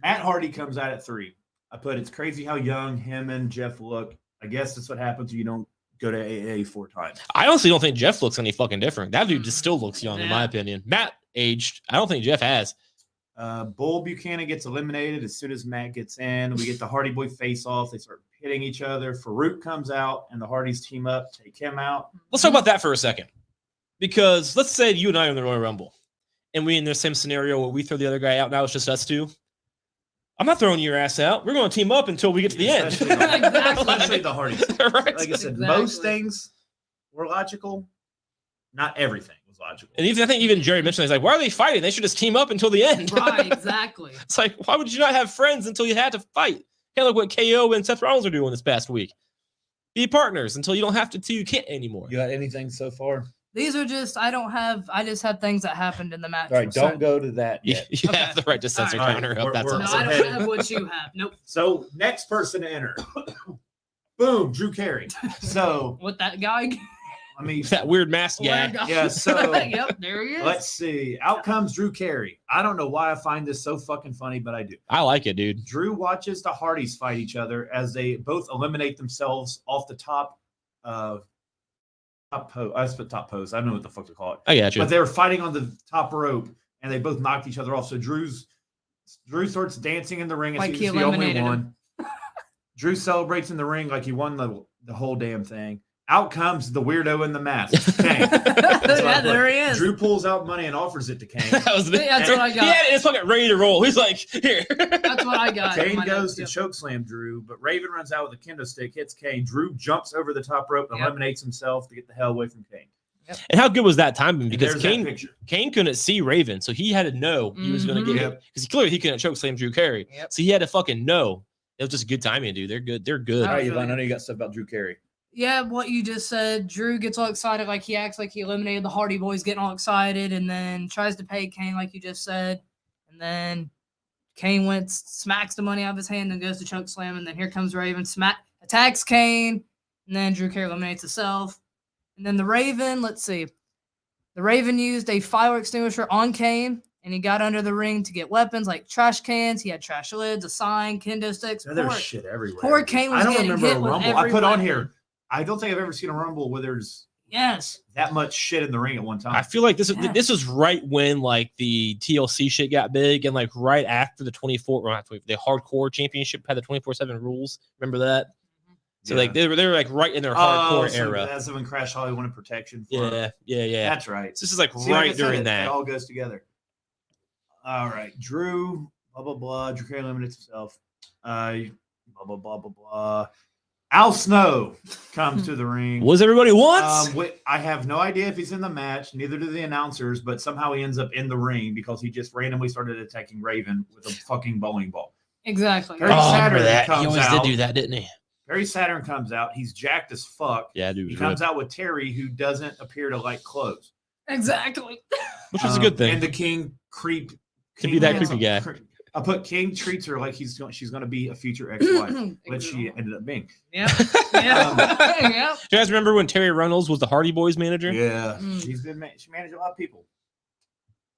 Matt Hardy comes out at 3. I put it's crazy how young him and Jeff look. I guess that's what happens when you don't go to AA 4 times. I honestly don't think Jeff looks any fucking different. That dude just still looks young, in my Yeah. opinion. Matt aged. I don't think Jeff has. Bull Buchanan gets eliminated as soon as Matt gets in. We get the Hardy Boy face off. They start hitting each other. Farouk comes out, and the Hardys team up, take him out. Let's talk about that for a second. Because let's say you and I are in the Royal Rumble, and we in the same scenario where we throw the other guy out. Now it's just us two. I'm not throwing your ass out. We're going to team up until we get to the end. Especially the- Exactly. Especially the Hardys. Right? Like I said, Exactly. most things were logical. Not everything was logical. And even I think even Jerry mentioned, he's like, why are they fighting? They should just team up until the end. Right, exactly. It's like, why would you not have friends until you had to fight? Kind of like what KO and Seth Rollins are doing this past week. Be partners until you don't have to, till you can't anymore. You got anything so far? These are just I just have things that happened in the match. All right, So- don't go to that You, yet. you Okay. have the right to censor All right. counter We're- up. That's we're- No, awesome. I so don't headed- have what you have. Nope. So next person to enter. Boom, Drew Carey. So What that guy? I mean, That weird mask guy. Yeah, so- yep, there he is. let's see. Out comes Drew Carey. I don't know why I find this so fucking funny, but I do. I like it, dude. Drew watches the Hardys fight each other as they both eliminate themselves off the top pose. I just put top pose. I don't know what the fuck to call it. I got you. But they were fighting on the top rope and they both knocked each other off. So Drew starts dancing in the ring as Like he's he the only eliminated him. one. Drew celebrates in the ring like he won the whole damn thing. Out comes the weirdo in the mask, Kane. Yeah, there he is. Drew pulls out money and offers it to Kane. That was the, Yeah, that's what I got. He had it, it's fucking ready to roll. He's like, here. That's what I got. in Kane my goes notes, to chokeslam Drew, but Raven runs out with a kendo stick, hits Kane. Drew jumps over the top rope and Yep. eliminates himself to get the hell away from Kane. Yep. And how good was that timing? Because There's that Kane picture. couldn't see Raven, so he had to know he was going to get Mhm. hit because clearly he couldn't choke slam Drew Carey. Yep. So he had to fucking know. It was just good timing, dude. They're good. They're good. All All right, right, Yvonne, I know you got stuff about Drew Carey. Yeah, what you just said. Drew gets all excited, like he acts like he eliminated the Hardy Boys, getting all excited, and then tries to pay Kane, like you just said. And then Kane smacks the money out of his hand, and goes to choke slam. And then here comes Raven, attacks Kane, and then Drew Carey eliminates himself. And then the Raven, let's see. The Raven used a fire extinguisher on Kane, and he got under the ring to get weapons like trash cans. He had trash lids, a sign, kendo sticks. There's shit everywhere. Poor Kane was I don't getting remember hit a with Rumble. every I put on weapon. here. I don't think I've ever seen a Rumble where there's Yes. that much shit in the ring at one time. I feel like this Yeah. is right when like the TLC shit got big, and like right after the the Hardcore Championship had the 24/7 rules. Remember that? So like they were like right in their hardcore era. That's when Crash Holly wanted protection. For Yeah. That's right. So this is like See, like I right said, during that. It all goes together. All right, Drew. Blah blah blah. Drew Carey eliminates himself. Blah blah blah blah blah. Al Snow comes to the ring. Was everybody once? I have no idea if he's in the match. Neither do the announcers. But somehow he ends up in the ring because he just randomly started attacking Raven with a fucking bowling ball. Exactly. Very I Saturn remember that. He comes always out. did do that, didn't he? Barry Saturn comes out. He's jacked as fuck. Yeah, dude. He comes out with Terry, who doesn't appear to like clothes. Exactly. Which was a good thing. And the King creep. To be that King- creepy guy. I put King treats her like she's going to be a future ex-wife, which she ended up being. Yeah. Yeah. Yeah. Do you guys remember when Terry Reynolds was the Hardy Boys manager? Yeah, Mm. she managed a lot of people.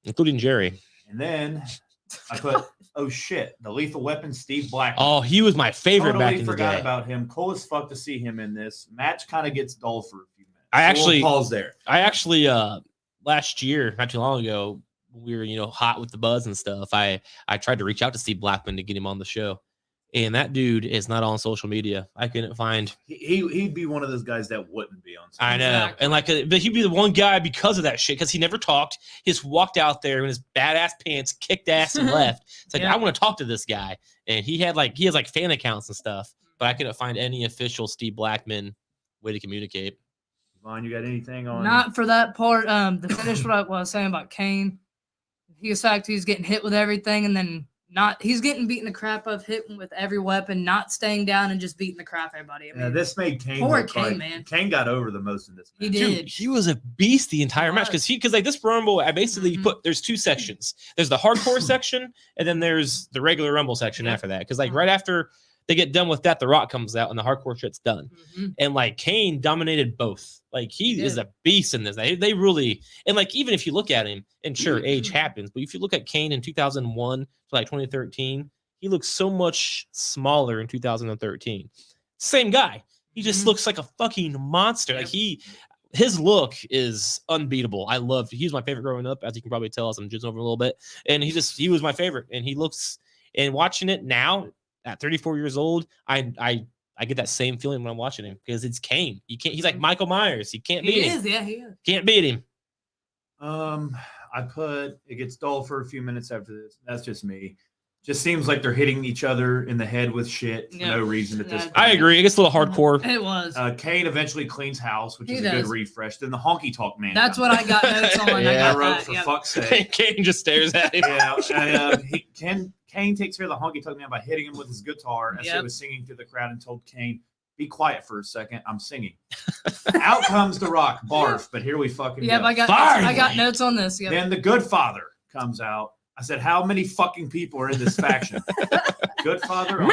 Including Jerry. And then I put, oh shit, the Lethal Weapon, Steve Blackman. Oh, he was my favorite Totally back in the forgot day. about him. Cool as fuck to see him in this match. Kind of gets dull for a few minutes. I So actually- we'll pause there. I actually last year, not too long ago, we were hot with the buzz and stuff. I tried to reach out to Steve Blackman to get him on the show, and that dude is not on social media. I couldn't find. He'd be one of those guys that wouldn't be on. I know, Exactly. and like, but he'd be the one guy because of that shit. Because he never talked. He just walked out there in his badass pants, kicked ass, and left. It's like Yeah. I want to talk to this guy, and he has like fan accounts and stuff, but I couldn't find any official Steve Blackman way to communicate. Vaughn, you got anything on? Not for that part. To finish what I was saying about Kane, he's getting hit with everything, and then he's getting beaten the crap of, hitting with every weapon, not staying down and just beating the crap out of everybody. I mean, This made Kane. Poor look Kane, like, man. Kane got over the most in this match. He Dude, did. he was a beast the entire match because like this Rumble, I basically Mhm. there's two sections. There's the hardcore section, and then there's the regular Rumble section Yeah. after that. Because like right after they get done with that, The Rock comes out and the hardcore shit's done. Mhm. And like Kane dominated both. Like he He is did. a beast in this. They really, and like even if you look at him, and sure Mm-hmm. age happens, but if you look at Kane in 2001 to like 2013, he looks so much smaller in 2013. Same guy. He just Mhm. looks like a fucking monster. Like his look is unbeatable. I love. He was my favorite growing up, as you can probably tell as I'm jizzing over a little bit. And he was my favorite. And he looks. And watching it now at 34 years old, I get that same feeling when I'm watching him because it's Kane. You can't. He's like Michael Myers. You can't He beat him. is. Yeah, he is. Can't beat him. I put it gets dull for a few minutes after this. That's just me. Just seems like they're hitting each other in the head with shit for Yeah. no reason at this Yeah. point. I agree. It gets a little hardcore. It was. Kane eventually cleans house, which He is a good does. refresh. Then the honky tonk man. That's comes what I got notes on. Yeah. I I got wrote that. for Yep. fuck's sake. Kane just stares at him. Yeah, Kane takes care of the honky tonk man by hitting him with his guitar as he Yep. was singing to the crowd and told Kane, "Be quiet for a second. I'm singing." Out comes the Rock, barf. But here we fucking Yeah, go. but Fire I got me. notes on this. Yep. Then the Good Father comes out. I said, "How many fucking people are in this faction?" Good Father.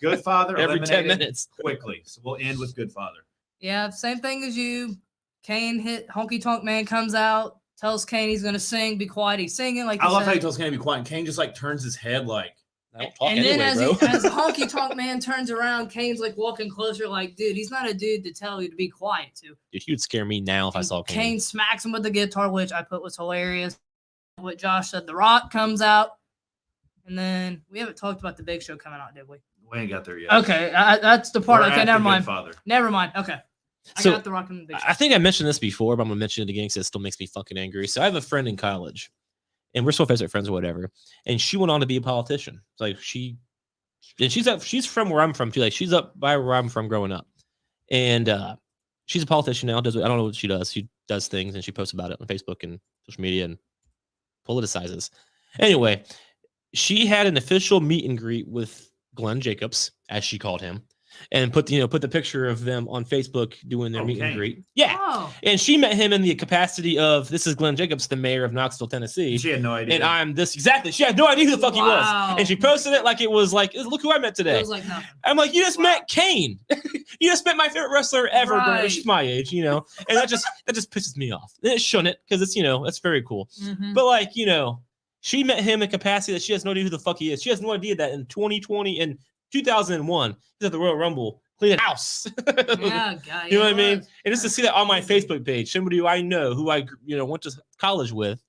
Good Father Every 10 eliminated minutes. quickly. So we'll end with Good Father. Yeah, same thing as you. Kane hit Honky Tonk Man comes out, tells Kane he's gonna sing, be quiet. He's singing like I you love how he said. tells Kane to be quiet. And Kane just like turns his head like, I don't talk And anyway, then bro. as Honky Tonk Man turns around, Kane's like walking closer, like, dude, he's not a dude to tell you to be quiet to. Dude, he would scare me now if I And saw Kane. Kane smacks him with the guitar, which I put was hilarious. What Josh said, The Rock comes out, and then we haven't talked about the Big Show coming out, did we? we ain't got there yet. Okay, that's the part. We're Okay, at never the mind. Good Father. Never mind. Okay, I So, got The Rock and the Big Show. I think I mentioned this before, but I'm gonna mention it again because it still makes me fucking angry. So I have a friend in college, and we're still Facebook friends or whatever. And she went on to be a politician. It's like she's from where I'm from too. Like she's up by where I'm from growing up, and She's a politician now. I don't know what she does. She does things and she posts about it on Facebook and social media and politicizes. Anyway, she had an official meet and greet with Glenn Jacobs, as she called him, and put the picture of them on Facebook doing their meet and greet. Yeah. Oh. And she met him in the capacity of, this is Glenn Jacobs, the mayor of Knoxville, Tennessee. She had no idea. And I'm this exactly. She had no idea who the fuck he was. And she posted it like it was like, look who I met today. It was like nothing. I'm like, you just met Kane. You just met my favorite wrestler ever. Right. She's my age, and that just pisses me off. And it shouldn't, because it's that's very cool. Mm-hmm. But like, she met him in capacity that she has no idea who the fuck he is. She has no idea that in 2020 and 2001, he's at the Royal Rumble cleaning house. Yeah, guy. You know what I mean? And just to see that on my Facebook page, somebody who I know, who I went to college with,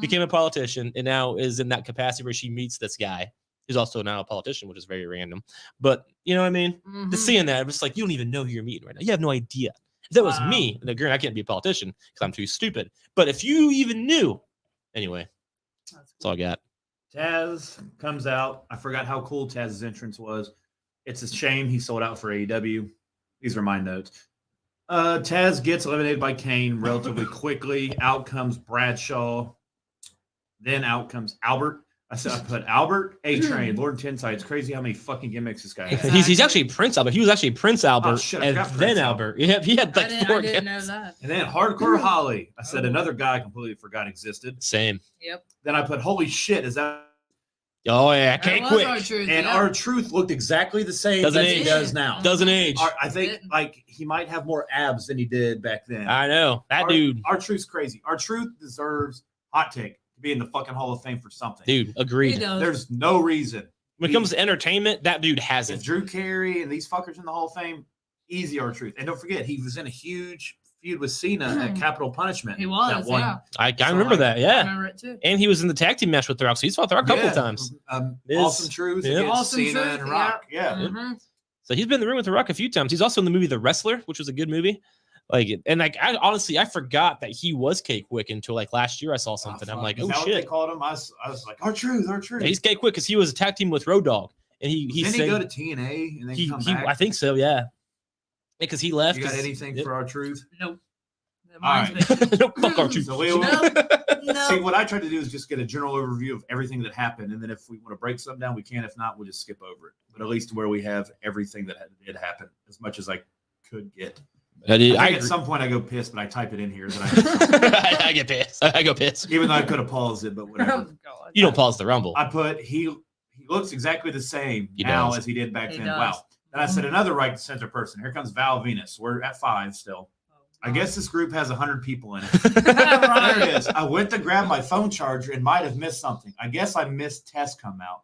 became a politician, and now is in that capacity where she meets this guy who's also now a politician, which is very random. But you know what I mean? Just seeing that, it's like, you don't even know who you're meeting right now. You have no idea. If that was me, and again, I can't be a politician because I'm too stupid. But if you even knew, anyway, that's all I got. Taz comes out. I forgot how cool Taz's entrance was. It's a shame he sold out for AEW. These are my notes. Taz gets eliminated by Kane relatively quickly. Out comes Bradshaw. Then out comes Albert. I put Albert, A-Train, Lord Tensai. It's crazy how many fucking gimmicks this guy has. Exactly. He's actually Prince Albert. He was actually Prince Albert, shit, I and forgot then Prince Albert. Yeah, he had like four I didn't know gimmicks. that. And then Hardcore Holly. I said another guy I completely forgot existed. Same. Yep. Then I put, holy shit, is that? Oh yeah, Kate That was Quick. R-Truth, And yeah. R-Truth looked exactly the same Doesn't as he age. does now. Doesn't age. I think like he might have more abs than he did back then. I know that dude. R-Truth's crazy. R-Truth deserves, hot take, to be in the fucking Hall of Fame for something. Dude, He agreed. does. There's no reason. When it comes to entertainment, that dude has If it. Drew Carey and these fuckers in the Hall of Fame, easy R-Truth. And don't forget, he was in a huge feud with Cena at Capital Punishment. He was, that one. yeah. I So, remember like, that. I Yeah, remember it too. and he was in the tag team match with The Rock, so he's fought The Rock a couple times. Awesome Truth Yeah. against Awesome Cena Truth, and Rock. Yeah. Mhm. So he's been in the ring with The Rock a few times. He's also in the movie The Wrestler, which was a good movie. I honestly forgot that he was Kate Quick until like last year I saw something. I'm like, Is oh that what they shit. called him? I was like, R-Truth, R-Truth. Yeah, he's Kate Quick because he was a tag team with Road Dogg, and he Didn't he said go to TNA and then come back? I think so. Yeah, because he left. You got 'cause- anything Yep. for R-Truth? Nope. All Mine's right. big. No, fuck our So we will- No. See, what I tried to do is just get a general overview of everything that happened, and then if we want to break something down, we can. If not, we'll just skip over it. But at least where we have everything that did happen, as much as I could get. I I think at agree. some point I go piss, but I type it in here that I get pissed. I go pissed. even though I could have paused it, but whatever. Oh, God. You don't pause the Rumble. I put he looks exactly the same He now does. as he did back He then. does. Wow. And I said another right center person. Here comes Val Venus. We're at 5 still. I guess this group has 100 people in it. There it is. I went to grab my phone charger and might have missed something. I guess I missed Test come out.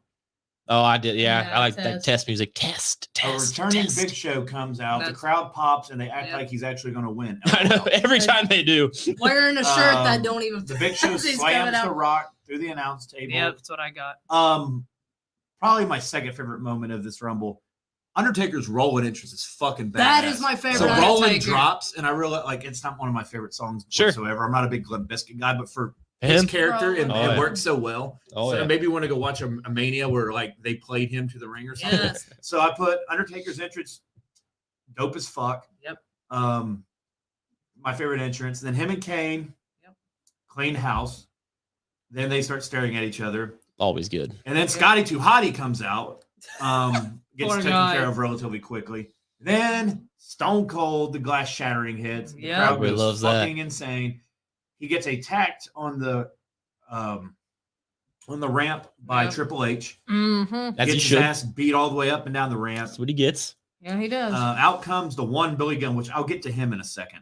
Oh, I did. Yeah, Yeah, I like that test. test music. Test. A returning Big Show comes out. The That's- crowd pops and they act Yep. like he's actually going to win. I know. Every time they do. Wearing a shirt that don't even. The Big Show He's coming slams the out. Rock through the announce table. Yeah, that's what I got. Probably my second favorite moment of this Rumble. Undertaker's rolling entrance is fucking badass. That is my favorite So rolling Undertaker. drops, and I really like. It's not one of my favorite songs Sure. whatsoever. I'm not a big Limp Bizkit guy, but for his Him? character, it, Oh, it yeah. works so well. Oh, so yeah. maybe want to go watch a Mania where like they played him to the ring or something. Yes. So I put Undertaker's entrance dope as fuck. Yep. My favorite entrance. Then him and Kane, Yep. clean house. Then they start staring at each other. Always good. And then Scotty Too Hottie comes out, gets Poor taken guy. care of relatively quickly. Then Stone Cold, the glass shattering hits. The Yeah. crowd Everybody goes loves that. fucking insane. He gets attacked on the ramp by Yep. Triple H. Mm-hmm. As he Gets his should. ass beat all the way up and down the ramp. That's what he gets. Yeah, he does. Out comes the one Billy Gunn, which I'll get to him in a second.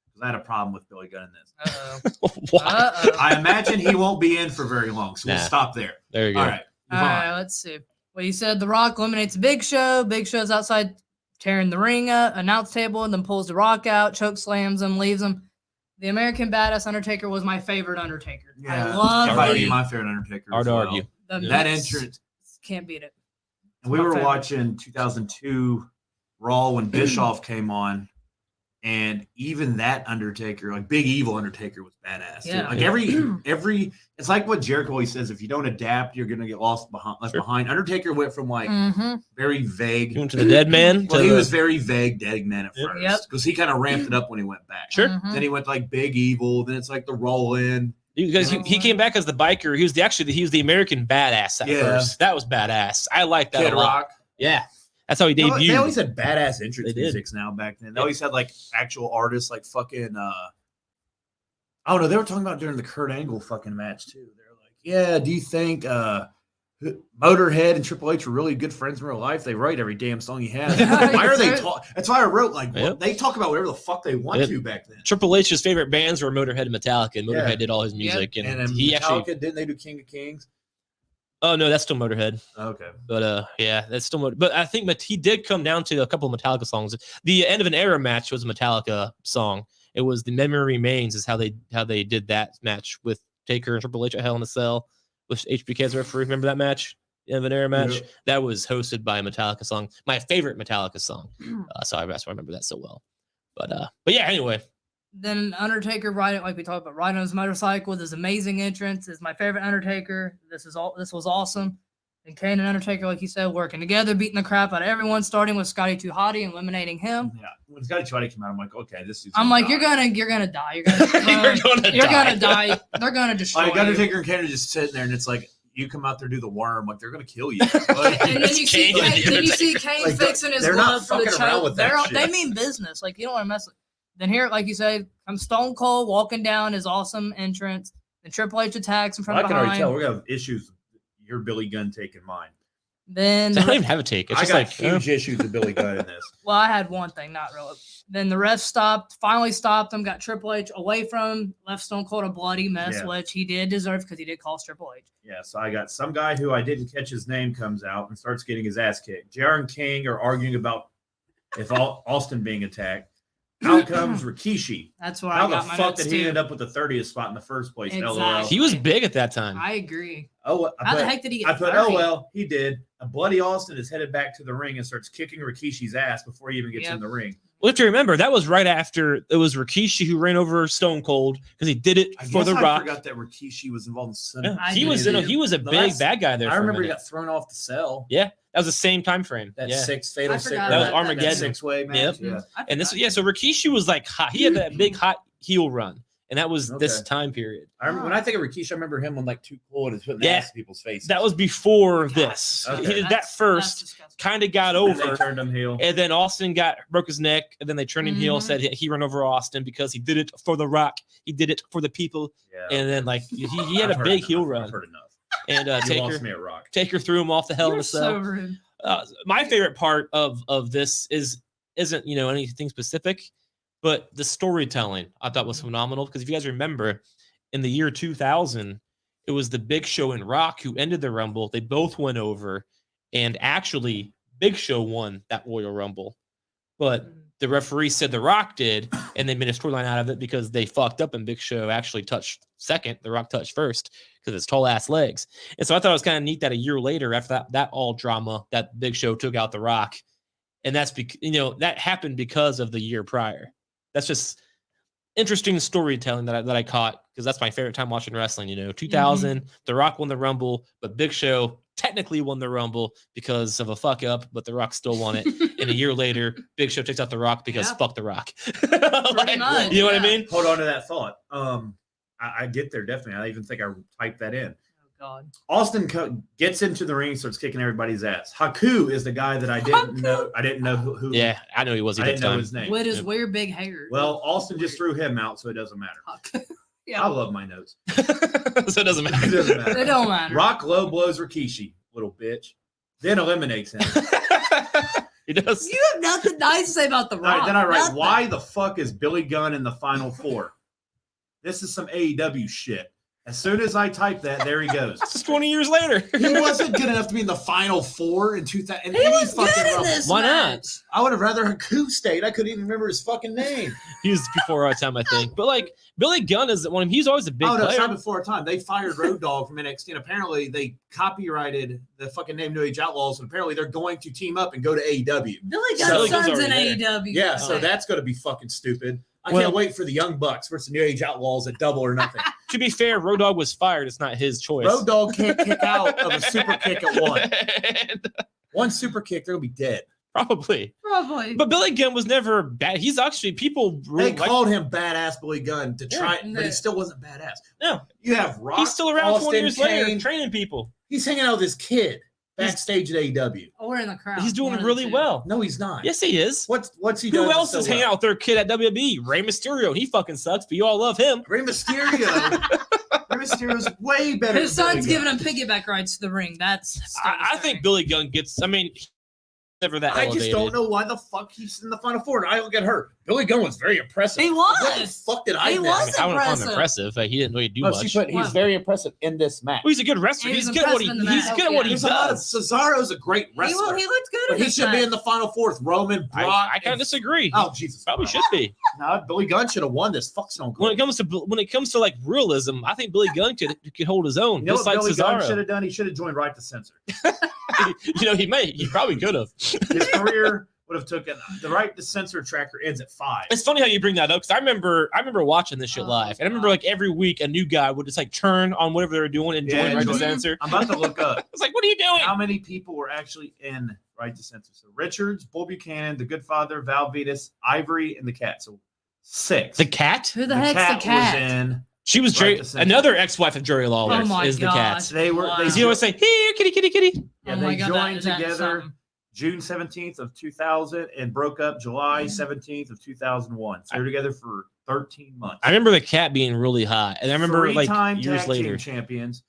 Because I had a problem with Billy Gunn in this. Uh-oh. Why? Uh-oh. I imagine he won't be in for very long, so we'll Nah. stop there. There you go. All right. All move on. right, let's see. Well, you said The Rock eliminates Big Show. Big Show's outside tearing the ring up, announce table, and then pulls The Rock out, choke slams him, leaves him. The American Badass Undertaker was my favorite Undertaker. Yeah, I love Hard to might argue. be my favorite Undertaker. Hard as to well. argue. the That mix. entrance. Can't beat it. And we my were favorite. watching 2002 Raw when Bischoff came on. And even that Undertaker, like Big Evil Undertaker, was badass. Yeah. Too. Like every, it's like what Jericho always says: if you don't adapt, you're gonna get left behind. Undertaker went from like very vague. He went to the Dead Man. Well, he was very vague, Dead Man at Yep. first because he kind of ramped it up when he went back. Sure. Then he went to like Big Evil. Then it's like the Roll In. Because he came back as the biker. He was the American badass at first. That was badass. I like that Kid a lot. Rock. Yeah. That's how he debuted. They always had badass entrance They did. musics now back then. They always had like actual artists like fucking I don't know, they were talking about during the Kurt Angle fucking match too. They're like, yeah, do you think Motorhead and Triple H were really good friends in real life? They write every damn song he has. Why are they talk? That's why I wrote like they talk about whatever the fuck they want to back then. Triple H's favorite bands were Motorhead and Metallica, and Motorhead did all his music. And he Metallica, actually didn't they do King of Kings? Oh no, that's still Motorhead. Okay, but yeah, that's still. But I think he did come down to a couple of Metallica songs. The End of an Era match was a Metallica song. It was "The Memory Remains" is how they did that match with Taker and Triple H at Hell in a Cell with HBK as referee. Remember that match? The End of an Era match. Yeah. That was hosted by a Metallica song. My favorite Metallica song. So that's why I remember that so well. But yeah. Anyway. Then Undertaker riding, like we talked about, riding on his motorcycle with his amazing entrance is my favorite Undertaker. This was awesome. And Kane and Undertaker, like you said, working together, beating the crap out of everyone, starting with Scotty 2 Hotty and eliminating him. Yeah, when Scotty 2 Hotty came out, I'm like, okay, this is. I'm like, you're gonna die. You're gonna die. They're gonna destroy like you. Undertaker and Kane are just sitting there, and it's like you come out there, do the worm, like they're gonna kill you. And then you see Kane like, fixing his they're not glove for the fucking around choke. with that They shit. mean business. Like you don't want to mess with. Then here, like you said, comes Stone Cold walking down his awesome entrance. Then Triple H attacks him from I can behind. already tell we're gonna have issues with your Billy Gunn taking mine. Then I don't even have a take. It's I just got like huge issues with Billy Gunn in this. well, I had one thing, not really. Then the ref finally stopped him, got Triple H away from him, left Stone Cold a bloody mess, Yeah. which he did deserve because he did cost Triple H. Yeah, so I got some guy who I didn't catch his name comes out and starts getting his ass kicked. JR and King are arguing about if Austin being attacked. Out comes Rikishi. That's why How I the got my fuck notes did he too. end up with the 30th spot in the first place? Exactly. LOL. he was big at that time. I agree. Oh, How the heck did he get I put, 30? oh, well, he did. A bloody Austin is headed back to the ring and starts kicking Rikishi's ass before he even gets in the ring. Well, if you remember, that was right after it was Rikishi who ran over Stone Cold because he did it for The Rock. I forgot that Rikishi was involved in some. Yeah, he was a big bad guy there. I for a remember he minute. got thrown off the cell. Yeah, that was the same time frame. That yeah. fatal I six. forgot That was about Armageddon. Six-way match. Yep. Yeah. And this, so Rikishi was like hot. He had that big hot heel run, and that was this Okay. time period. I remember, when I think of Rikishi, I remember him on like Too Cold and putting the ass in people's faces. That was before this. Okay. He did that first, kind of got And they over, turned him heel. and then Austin broke his neck, and then they turned him heel. Said he ran over Austin because he did it for The Rock. He did it for the people, Yeah. and then like he had I've a heard big enough. heel I've run. heard enough. And You lost me at Rock. Taker threw him off the Hell in a Cell. So rude. My favorite part of this isn't anything specific, but the storytelling I thought was phenomenal. Because if you guys remember, in the year 2000, it was the Big Show and Rock who ended the Rumble. They both went over, and actually Big Show won that Royal Rumble, but the referee said The Rock did, and they made a storyline out of it because they fucked up and Big Show actually touched second. The Rock touched first because his tall ass legs. And so I thought it was kind of neat that a year later, after that all drama, that Big Show took out The Rock, and that's that happened because of the year prior. That's just interesting storytelling that I caught because that's my favorite time watching wrestling. 2000, The Rock won the Rumble, but Big Show technically won the Rumble because of a fuck up, but The Rock still won it. And a year later, Big Show takes out The Rock because fuck The Rock. Pretty much, you know what I mean? Hold on to that thought. I get there definitely. I even think I typed that in. Oh God. Austin gets into the ring, starts kicking everybody's ass. Haku is the guy that I didn't know. I didn't know who. Yeah, I know he was. I didn't know his name. With his weird big hair. Well, Austin just threw him out, so it doesn't matter. Yeah. I love my notes. So it doesn't matter. It doesn't matter. It don't matter. Rock low blows Rikishi, little bitch, then eliminates him. He does. You have nothing nice to say about The All right, Rock. then I write, Nothing. why the fuck is Billy Gunn in the final four? This is some AEW shit. As soon as I type that, there he goes. That's just 20 years later. He wasn't good enough to be in the Final Four in 2000. He was good in this Why not? match. I would have rather Haku stayed. I couldn't even remember his fucking name. He was before our time, I think. But like Billy Gunn is one. He's always a big Oh no, it's player. not before our time. They fired Road Dogg from NXT, and apparently they copyrighted the fucking name New Age Outlaws, and apparently they're going to team up and go to AEW. Billy So- Gunn's Gunn's son's in already AEW. Yeah, so Right. that's going to be fucking stupid. I Well- can't wait for the Young Bucks versus the New Age Outlaws at Double or Nothing. To be fair, Road Dogg was fired. It's not his choice. Road Dogg can't kick out of a super kick at one. And One super kick, they're going to be dead. probably. Probably. But Billy Gunn was never bad. He's actually people really They like. called him Badass Billy Gunn to try, Yeah. but he still wasn't badass. No. You have Rock. He's still around 20 Austin, years later, Kane. training people. He's hanging out with his kid backstage at AEW. Or in the crowd. He's doing one of the really two. well. No, he's not. Yes, he is. What's he doing? Who else so is hanging well? out with their kid at WWE? Rey Mysterio. He fucking sucks, but you all love him. Rey Mysterio. Rey Mysterio's way better. His than son's Billy giving Gunn. him piggyback rides to the ring. That's I think Billy Gunn gets. I mean, he's never that I elevated. just don't know why the fuck he's in the Final Four and I don't get hurt. Billy Gunn was very impressive. He What the was. fuck did I He miss? was. I wouldn't call him Impressive. impressive. Like, he didn't really do No, much. see, but he's Wow. very impressive in this match. Well, he's a good wrestler. He He's was good at what he. impressive in the He's match. good at what he There's a lot of does. Cesaro's a great He wrestler. looked good But in he this should be match. in the Final Four with Roman, Brock. I kind of and- disagree. Oh Jesus! Probably should be. No, Billy Gunn should have won this. Fuck Stone When Cold. it comes to like realism, I think Billy Gunn could hold his own, You know just what like Billy Gunn should Cesaro. have done? He should have joined Right to Censor. He probably could have. His career would have taken the Right to Censor tracker ends at 5. It's funny how you bring that up because I remember watching this shit Oh, live, and I remember God. like every week a new guy would just like turn on whatever they were doing and Yeah, join Right to join- Censor. I'm about to look up It's like, what are you doing? how many people were actually in Right to Censor. So Richards, Bull Buchanan, The Good Father, Val Vetus, Ivory, and the Cat. So 6. The cat? Who the heck's the cat? was in. She was Right to Censor. another ex-wife of Jerry Lawler. Oh my is the gosh. cat? They were. Wow. They Does he always say, "Here, kitty, kitty, kitty"? Yeah, Oh my they God, joined that is together something. June 17th of 2000 and broke up July 17th of 2001. So they were together for 13 months. I remember the cat being really hot, and I remember like Three-time years tag later. team champions.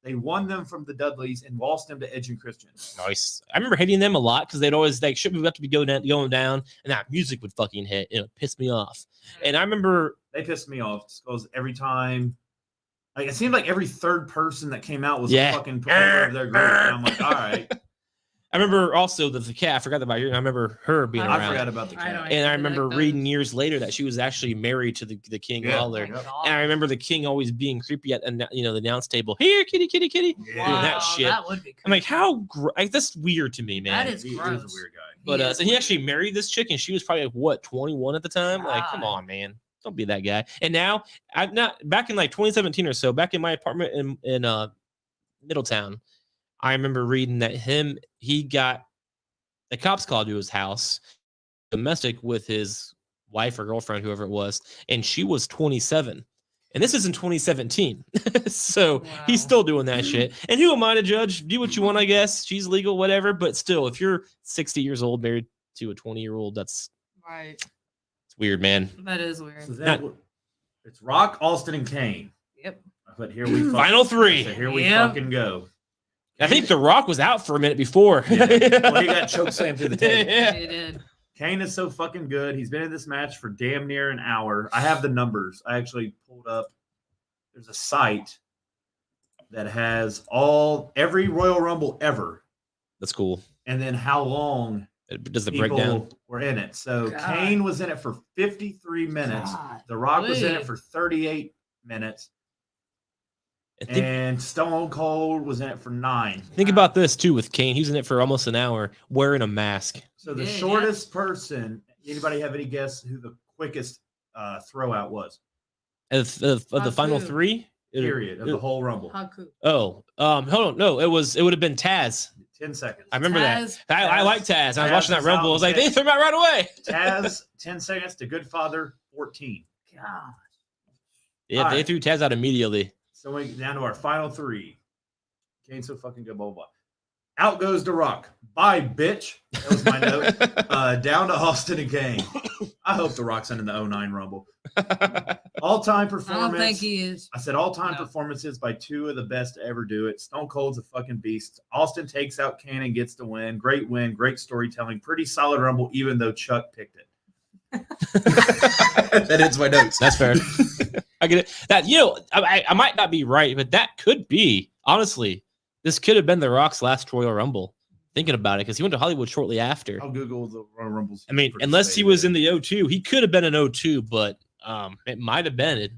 They won them from the Dudleys and lost them to Edge and Christian. Nice. I remember hating them a lot because they'd always like should we have to be going down, and that music would fucking hit. It would piss me off. And I remember They pissed me off because every time, like it seemed like every third person that came out was Yeah. a fucking member of their group. And I'm like, all right, I remember also that the cat. I forgot about her. And I remember her being I I around. forgot about the I cat. don't And I like remember those. reading years later that she was actually married to the King Yeah. Lawler. Yep. And I remember the King always being creepy at the announce table. Here, kitty, kitty, kitty. Yeah. doing that shit. That would be. I'm like, creepy. how? That's weird to me, man. That is He was gross. a weird guy. But is so he weird. actually married this chick, and she was probably like, what, 21 at the time? Like, come God. on, man, don't be that guy. And now I'm not back in like 2017 or so, back in my apartment in Middletown. I remember reading that he got the cops called to his house, domestic with his wife or girlfriend, whoever it was, and she was 27. And this is in 2017. So Wow. he's still doing that shit. And who am I to judge? Do what you want, I guess. She's legal, whatever. But still, if you're 60 years old, married to a 20-year-old, it's Right. weird, man. That is weird. So then it's Rock, Austin, and Kane. Yep. But here we Final three. So here we Yep. fucking go. I think The Rock was out for a minute before. Well, he got chokeslammed through the table. Yeah. He did. Kane is so fucking good. He's been in this match for damn near an hour. I have the numbers. I actually pulled up. There's a site that has every Royal Rumble ever, That's cool. and then how long Does the people breakdown? were in it. So God. Kane was in it for 53 minutes. God. The Rock was in Wait. it for 38 minutes, Think, and Stone Cold was in it for 9. think about this too with Kane. He was in it for almost an hour wearing a mask. So the Yeah. shortest person. Anybody have any guess who the quickest throw out was? Of the final Haku. three? Period of the whole Rumble. Haku. Hold on. No, it would have been Taz. 10 seconds. I remember Taz. that. I like Taz. I was Taz watching that is Rumble. I was like, out. they threw him out right away. Taz, 10 seconds to Good Father, 14. God. Yeah, All they right. threw Taz out immediately. So we down to our final 3. Kane's so fucking good, blah, blah, blah. Out goes The Rock. Bye, bitch. That was my note. Down to Austin and Kane. I hope The Rock's in the 09 Rumble. All-time I performance. don't think he is. I said all-time No. performances by 2 of the best to ever do it. Stone Cold's a fucking beast. Austin takes out Kane and gets the win. Great win. Great storytelling. Pretty solid Rumble, even though Chuck picked it. That ends my notes. That's fair. I get it. That I might not be right, but that could be honestly. This could have been The Rock's last Royal Rumble. Thinking about it, because he went to Hollywood shortly after. I'll Google the Royal Rumbles. I mean, unless he was in the 02, he could have been an 02, but it might have been.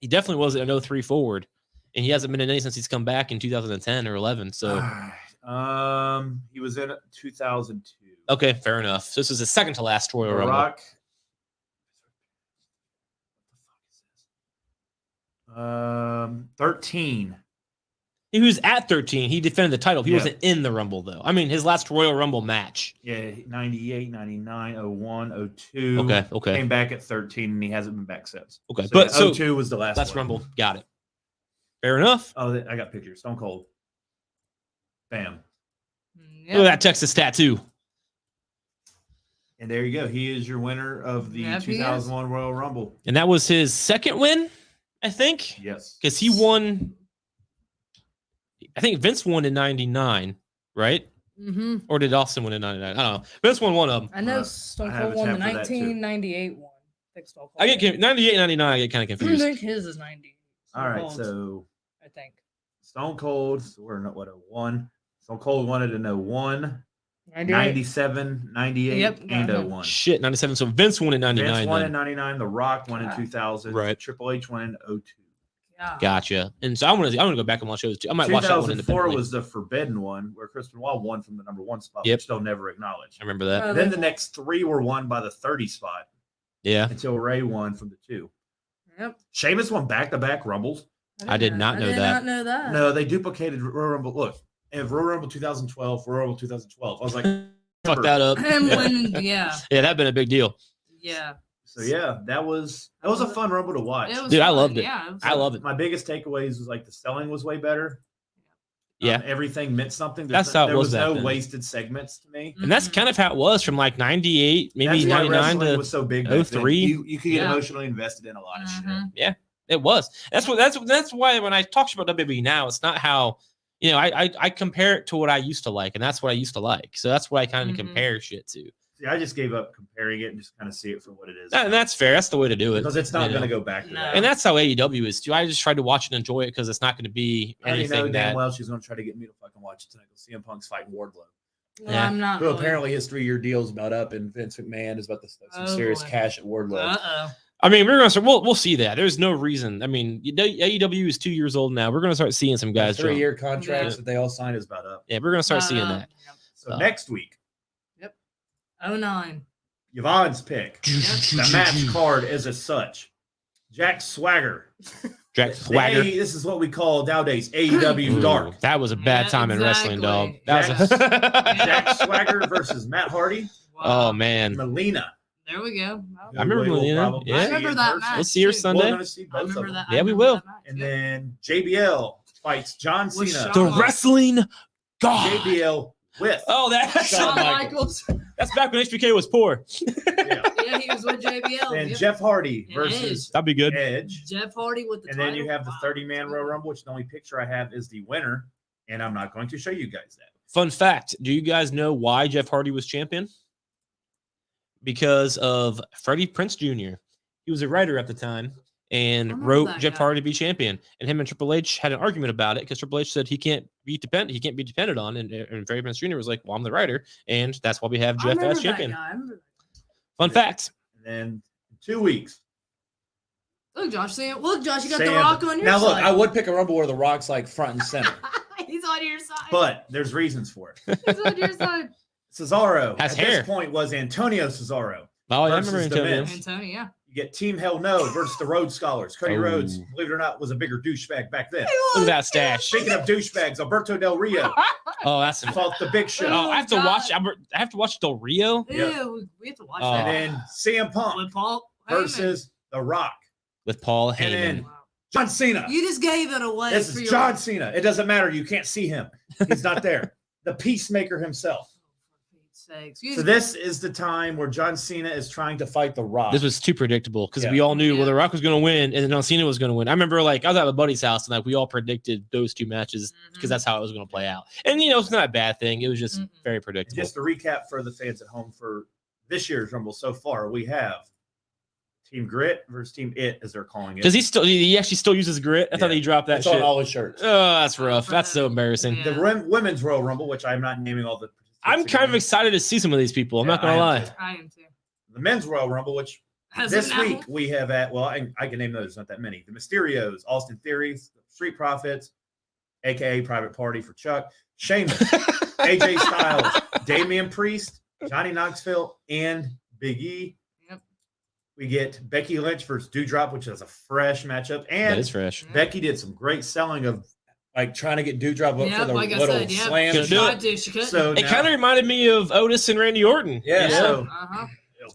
He definitely wasn't an 03 forward, and he hasn't been in any since he's come back in 2010 or 11. So, he was in 2002. Okay, fair enough. So this is his second to last Royal The Rumble. Rock. 13. He was at 13. He defended the title. He Yeah. wasn't in the Rumble, though. I mean, his last Royal Rumble match. Yeah, 98, 99, 01, 02. Okay. Came back at 13, and he hasn't been back since. Okay, So, but yeah, so 02 was the last one. Rumble. Got it. Fair enough. Oh, I got pictures. Stone Cold. Bam. Yep. Look at that Texas tattoo. And there you go. He is your winner of the Yep, he is. 2001 Royal Rumble. And that was his second win, I think. Yes. Because he won. I think Vince won in 99, right? Mm-hmm. Or did Austin win in 99? I don't know. Vince won one of them. I know I Stone have Cold a won the tab for that, too. 1998 one. I think Stone Cold. I get 98, 99. I get kind of I confused. think his is 90. All right. Cold's, So I think. Stone Cold, so we're not what 01. Stone Cold wanted to know 1, 98. 97, 98, Yep, and got him. 01. Shit, 97. So Vince won in 99. Vince won then. in 99. The Rock won in God. 2000. Right. Triple H won in 02. Yeah. Gotcha. And so I want to go back and watch those two. I might watch that one 2004 independently. was the forbidden one where Chris Benoit won from the number 1 spot, Yep. which they'll never acknowledge. I remember that. Oh, Then the next 3 were won by the 30 spot Yeah. until Ray won from the 2. Yep. Sheamus won back-to-back Rumbles. I did not know that. Not know that. No, they duplicated Royal Rumble. Look, and Royal Rumble 2012, Royal Rumble 2012. I was like, Fuck that up. Him Yeah. winning, yeah. Yeah, that'd been a big deal. Yeah. so yeah, that was a fun Rumble to watch. It was Dude, I fun, loved it. Yeah, was I love it. My biggest takeaways was like the selling was way better. Yeah. Everything meant something. That's how it there was was back no then. wasted segments to me. And that's kind of how it was from like 98, maybe That's why 99 wrestling to was so big. back then. 03. You could get Yeah. emotionally invested in a lot of Mhm. shit. it was. That's why when I talk about WWE now, it's not how I compare it to what I used to like, and that's what I used to like. So that's what I kind of Mhm. compare shit to. See, I just gave up comparing it and just kind of see it for what it is. And that's fair. That's the way to do it. because it's not you know. going to go back to No. that. And that's how AEW is too. I just tried to watch and enjoy it because it's not going to be I already know anything damn that. well she's going to try to get me to fucking watch it tonight. CM Punk's fighting Wardlow. Well, Yeah. I'm not. Who really. apparently his 3-year deal is about up, and Vince McMahon is about to throw some Oh, serious boy. cash at Wardlow. Uh-oh. I mean, we're gonna start. We'll see that. There's no reason. I mean, AEW is 2 years old now. We're gonna start seeing some guys. jump. 3-year contracts Yeah. that they all signed is about up. Yeah, we're gonna start seeing that. So next week, 09. Yvonne's pick. The match card is as such. Jack Swagger. Jack Swagger. This is what we call nowadays AEW Ooh, Dark. that was a bad Yeah, time in wrestling, dog. exactly. That was Jack Swagger versus Matt Hardy. Oh man, Melina. There we go. I remember who we will Melina, probably yeah. I see remember in that person. match. we'll see her too. Sunday. We're going to see I both of remember them. that. Yeah, I we remember will. that match, And yeah. then JBL fights John With Cena. Shawn. The wrestling god. JBL with Oh, that's Shawn Shawn Michaels. Michaels. that's back when HBK was poor. Yeah. Yeah, he was with JBL. And Yep. Jeff Hardy And versus That'd be good. Edge. Jeff Hardy with the And then title. you have the Wow. 30-man Royal Rumble, which the only picture I have is the winner. And I'm not going to show you guys that. Fun fact: do you guys know why Jeff Hardy was champion? Because of Freddie Prinze Jr. He was a writer at the time I and remember wrote that Jeff guy. Hardy to be champion. And him and Triple H had an argument about it because Triple H said he can't be depended on. And Freddie Prinze Jr. was like, "Well, I'm the writer, and that's why we have I Jeff remember as that champion." guy. I remember that. Fun fact. And then in 2 weeks. Look, Josh, you got Sam- The Rock on your now, side. look, I would pick a Rumble where The Rock's like front and center. He's on your side. But there's reasons for it. He's on your side. Cesaro Has at hair. this point was Antonio Cesaro. Oh, yeah, I Versus remember the Antonio. Miz. Antonio, yeah. You get Team Hell No versus the Rhodes Scholars. Cody Oh. Rhodes, believe it or not, was a bigger douchebag back then. Look at that stash. Speaking of douchebags, Alberto Del Rio Oh, that's some. fought the Big Show. Oh, I have to God. watch. I have to watch Del Rio Ew, Yeah. we have to watch Oh. that. And then CM Punk With Paul Heyman. versus The Rock. with Paul And Heyman. then Wow. John Cena. You just gave it away. This for is your John Cena. It doesn't matter. You can't see him. He's not there. The Peacemaker himself. For Pete's sakes. You So just- this is the time where John Cena is trying to fight The Rock. This was too predictable because Yeah. we all knew Yeah. well The Rock was going to win and then Cena was going to win. I remember like I was at a buddy's house and like we all predicted those two matches because Mhm. that's how it was going to play out. And it's not a bad thing. It was just Mm-mm. very predictable. Just to recap for the fans at home for this year's Rumble so far, we have Team Grit versus Team It, as they're calling it. Does he actually still uses grit? I thought he dropped that It's shit. on all his shirts. Oh, that's rough. That's so embarrassing. Yeah. The women's Royal Rumble, which I'm not naming all the. I'm kind of excited to see some of these people. I'm not gonna lie. I am too. The men's Royal Rumble, which this week we have I can name those, not that many. The Mysterios, Austin Theories, Street Profits, aka Private Party for Chuck, Sheamus, AJ Styles, Damian Priest, Johnny Knoxville, and Big E. Yep. We get Becky Lynch versus Doudrop, which is a fresh matchup. And That is fresh. Becky did some great selling of trying to get Doudrop up for the like I little said, slam. Couldn't do shot. it. She couldn't. So It now- kind of reminded me of Otis and Randy Orton. yeah, so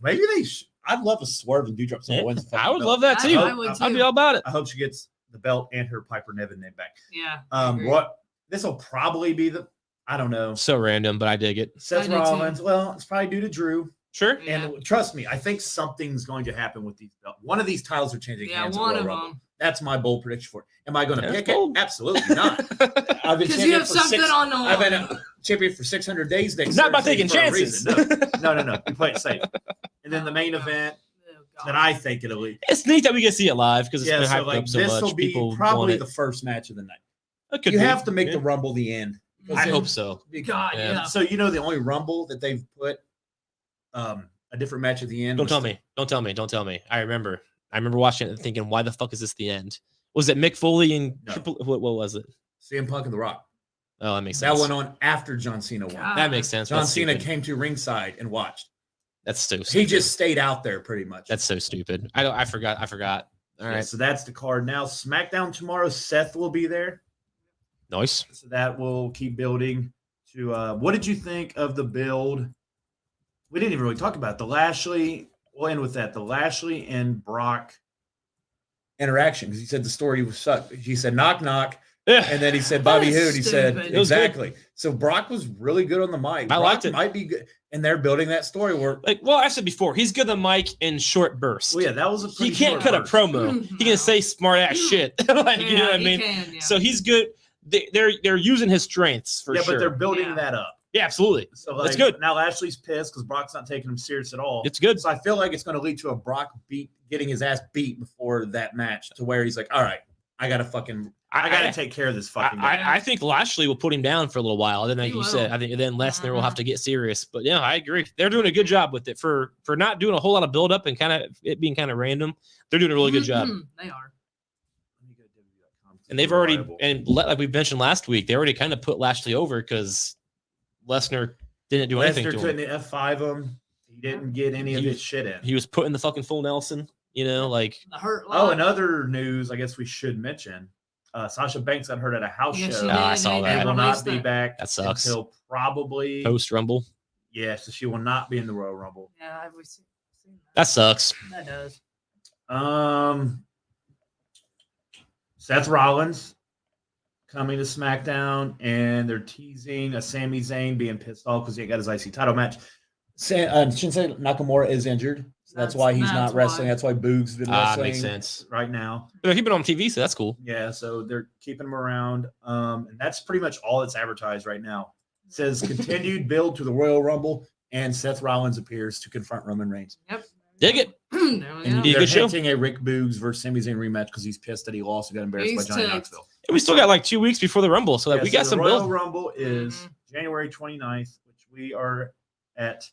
maybe they. I'd love a swerve and Doudrop. Yeah, Wins the fucking I would belt. love that too. I would too. I'd be all about it. I hope she gets the belt and her Piper Niven name back. Yeah. I agree. What this will probably be I don't know. So random, but I dig it. Seth I do too. Rollins. Well, it's probably due to Drew. Sure. Yeah. And trust me, I think something's going to happen with these belts. One of these titles are changing Yeah, hands. at one Royal of Rumble. them. That's my bold prediction for it. Am I going to That's pick bold. it? Absolutely not. I've been Because champion you have for something on the line. I've been a champion for 600 days next Not by Thursday taking for a chances. reason. No. We play it safe. And then the main Oh, event God. that I think it'll be. It's neat that we can see it live because it's Yeah, been so hyped like up so this much. will be People probably want it. the first match of the night. It could You be. have to make Yeah. the Rumble the end. I Mhm. hope so. God, Yeah. yeah. So the only Rumble that they've put a different match at the end. Don't was tell me. Don't tell me. Don't tell me. I remember watching it and thinking, why the fuck is this the end? Was it Mick Foley and No. Triple? What was it? CM Punk and The Rock. Oh, that makes That sense. went on after John Cena won. God. That makes sense. John That's Cena stupid. came to ringside and watched. That's so He stupid. just stayed out there pretty much. That's so stupid. I forgot. All Yeah, right. so that's the card now. SmackDown tomorrow. Seth will be there. Nice. So that will keep building to what did you think of the build? We didn't even really talk about it. The Lashley. We'll end with that. The Lashley and Brock interaction, because he said the story was sucked. He said knock knock, and then he said Bobby That is Hood. He said stupid. It was good. exactly. So Brock was really good on the mic. I Brock liked it. Might be good, and they're building that story where. I said before, he's good on mic in short bursts. Well, yeah, that was a. He pretty can't short cut a burst. promo. He No. can say smart ass shit. Like, you know what I he mean? can, yeah. So he's good. They're using his strengths for Yeah, sure. but they're building Yeah. that up. Yeah, absolutely. So like, That's good. Now Lashley's pissed because Brock's not taking him serious at all. It's good. So I feel like it's going to lead to a Brock getting his ass beat before that match, to where he's like, all right, I gotta take care of this fucking guy. I think Lashley will put him down for a little while. Then, like He you said, will. I think then Lesnar will Uh-huh. have to get serious. But yeah, I agree. They're doing a good job with it for not doing a whole lot of build up and kind of it being kind of random. They're doing a really good job. Mhm. They are. And they've already, like we mentioned last week, they already kind of put Lashley over because Lesnar didn't do anything Lesnar to couldn't him. F5 him. He didn't get any of He- his shit in. He was putting the fucking full Nelson, like The hurt. Oh, Lock. and other news, I guess we should mention. Sasha Banks got hurt at a house Yeah, she show. did. I saw They that. She will released not be that. back. That sucks. Until probably post Rumble. Yeah, so she will not be in the Royal Rumble. Yeah, I've seen That sucks. that. That does. Seth Rollins coming to SmackDown, and they're teasing a Sami Zayn being pissed off because he got his IC title match. Shinsuke Nakamura is injured, so that's why he's not That's wrestling. why. That's why Boog's been wrestling Makes sense. right now. They're keeping it on TV, so that's cool. Yeah, so they're keeping him around. And that's pretty much all that's advertised right now. It says continued build to the Royal Rumble, and Seth Rollins appears to confront Roman Reigns. Yep. Dig it. There we And go. Be a they're good show. hinting a Rick Boogs versus Sami Zayn rematch because he's pissed that he lost and got embarrassed by He's Johnny ticked. Knoxville. And we still got like 2 weeks before the Rumble, so Yeah, we so got the some Royal build. Rumble is Mhm. January 29th, which we are at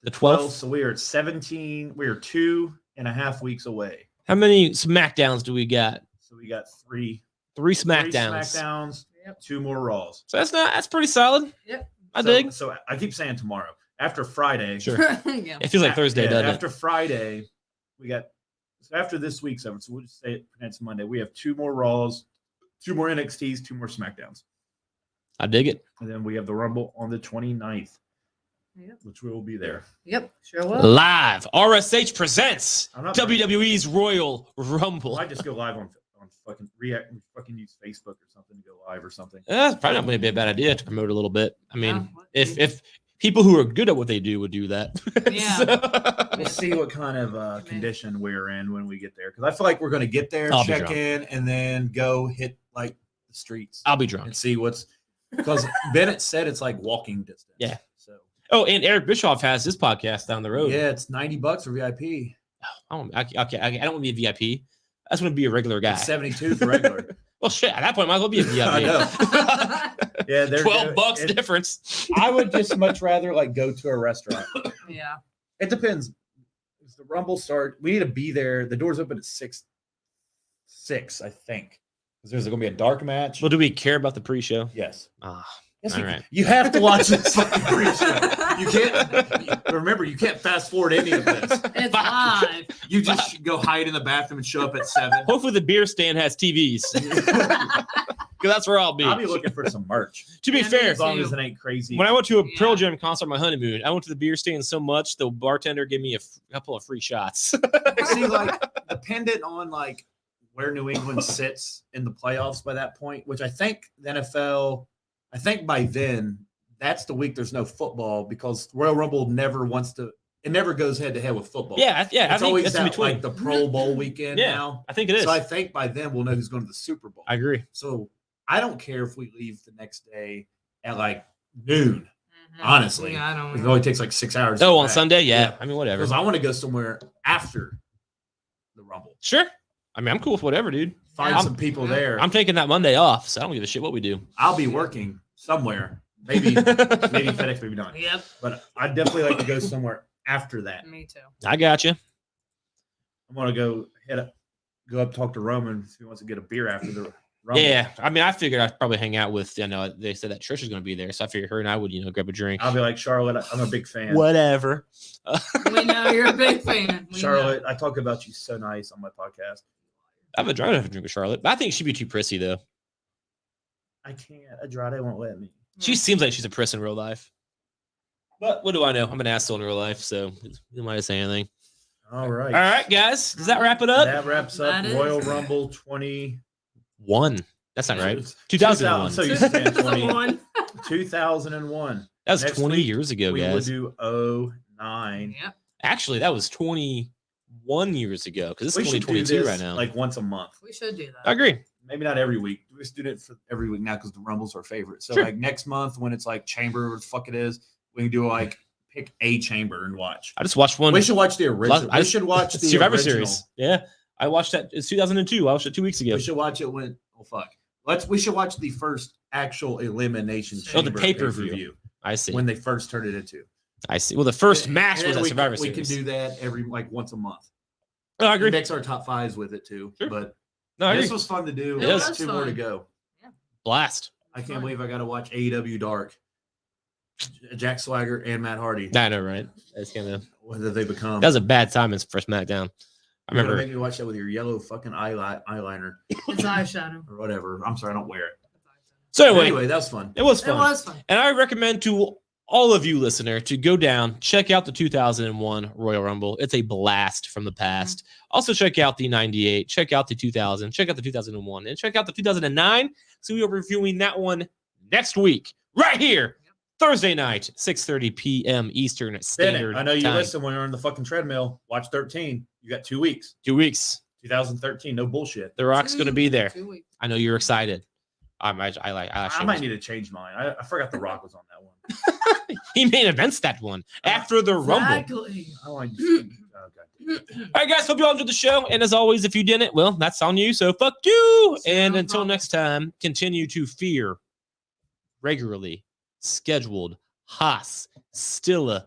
The 12th. 12th. So we are at 17. We are 2.5 weeks away. How many SmackDowns do we got? So we got three 3 Three SmackDowns. SmackDowns, Yep. 2 more Raws. So that's pretty solid. Yep. I so, dig. So I keep saying tomorrow. After Friday. Sure. Yeah. It feels like Thursday, Yeah, doesn't after Friday, we got so after this week's episode, so we'll just say it next Monday. We have 2 more Raws, 2 more NXTs, 2 more SmackDowns. it? I dig it. And then we have the Rumble on the 29th, Yep. which we will be there. Yep. Sure will. Live. RSH presents I'm not WWE's Royal Rumble. I just go live on fucking React, fucking use Facebook or something to go live or something. That's probably not going to be a bad idea to promote a little bit. I mean, Yeah. if people who are good at what they do would do that. Yeah. We'll see what kind of condition we're in when we get there. Because I feel like we're going to get there, I'll be check drunk. in, and then go hit like the streets I'll be drunk. and see what's because Bennett said it's like walking distance. Yeah. So Oh, and Eric Bischoff has his podcast down the road. yeah, it's $90 for VIP. I don't want to be a VIP. I just want to be a regular guy. It's 72 for regular. Well, shit. At that point, might as well be a VIP. I know. Yeah, they're $12 difference. I would just much rather like go to a restaurant. Yeah. It depends. Does the Rumble start? We need to be there. The doors open at 6, I think. Because there's going to be a dark match. Well, do we care about the pre-show? Yes. Yes, you, right. you have to watch this fucking pre-show. You can't. Remember, you can't fast forward any of this. It's live. You just go hide in the bathroom and show up at 7. Hopefully, the beer stand has TVs. Because that's where I'll be. I'll be looking for some merch. To be fair, As long as it ain't crazy. when I went to a Pearl Jam concert on my honeymoon, I went to the beer stand so much the bartender gave me a couple of free shots. See, like, dependent on like where New England sits in the playoffs by that point, which I think the NFL, I think by then that's the week there's no football because Royal Rumble never wants to. It never goes head to head with football. Yeah. I It's think always that's in that, between. like the Pro Bowl weekend Yeah. now. I think it is. So I think by then we'll know who's going to the Super Bowl. I agree. So I don't care if we leave the next day at like noon. Honestly, Yeah, I don't. it only takes like 6 hours. Oh, to on back. Sunday? Yeah. Yeah. I mean, whatever. Because I want to go somewhere after the Rumble. Sure. I mean, I'm cool with whatever, dude. Find some people there. I'm taking that Monday off, so I don't give a shit what we do. I'll be working somewhere. Maybe FedEx, maybe not. Yep. But I'd definitely like to go somewhere after that. Me too. I got you. I'm gonna go up, talk to Roman if he wants to get a beer after the Rumble. Yeah. I mean, I figured I'd probably hang out with, they said that Trish is going to be there, so I figured her and I would, grab a drink. I'll be like, Charlotte, I'm a big fan. Whatever. We know you're a big fan. We Charlotte, I talk about you so nice on my podcast. I've been trying to have a drink with Charlotte, but I think she'd be too prissy, though. I can't. Andrade won't let me. She seems like she's a priss in real life. But what do I know? I'm an asshole in real life, so you might say anything. All right. All right, guys. Does that wrap it up? That wraps up That is- Royal Rumble 20. That's not right. 2001. So you spent 20. Someone. 2001. That was Next 20 week, years ago, we guys. will do 09. Yep. Actually, that was 21 years ago because it's We should do 2022 this right now. like once a month. We should do I that. agree. Maybe not every week. We just do it for every week now because the Rumble's our favorite. So Sure. like next month when it's like Chamber, what the fuck it is, we can do like pick a Chamber and watch. I just watched one. We should watch the original. I We just- should watch the Survivor original. Series. Yeah. I watched that. It's 2002. I watched it 2 weeks ago. We should watch it when. Oh fuck. We should watch the first actual elimination Oh, chamber the pay-per-view. I see. when they first turned it into. I see. Well, the first match And was then at we Survivor can, Series. We can do that every like once a month. Oh, I agree. Mix our top fives with it too. Sure. But No, I this agree. was fun to do. It There's was 2 more to fun. go. Blast. I can't believe I got to watch AEW Dark. Jack Swagger and Matt Hardy. I know, right? That's kind of Whether they become. that was a bad time in first Smackdown. I You're gonna remember. make me watch that with your yellow fucking eyeliner It's eyeshadow. or whatever. I'm sorry, I don't wear it. So anyway, Anyway, that was fun. it was It fun. was fun. And I recommend to all of you listener to go down, check out the 2001 Royal Rumble. It's a blast from the past. Also check out the 98, check out the 2000, check out the 2001, and check out the 2009. So we are reviewing that one next week, right here, Thursday night, 6:30 p.m. Eastern Standard Bennett, I know you Time. listen when you're on the fucking treadmill. Watch 13. You got 2 weeks. 2 weeks. 2013. No bullshit. The Rock's going to be there. 2 weeks. I know you're excited. I I might need to change mine. I forgot the Rock was on that one. He main events that one after the Rumble. Exactly. I want to just, oh, God. All right, guys. Hope you all enjoyed the show. And as always, if you didn't, well, that's on you. So fuck you. And No until problem. next time, continue to fear regularly scheduled hostility.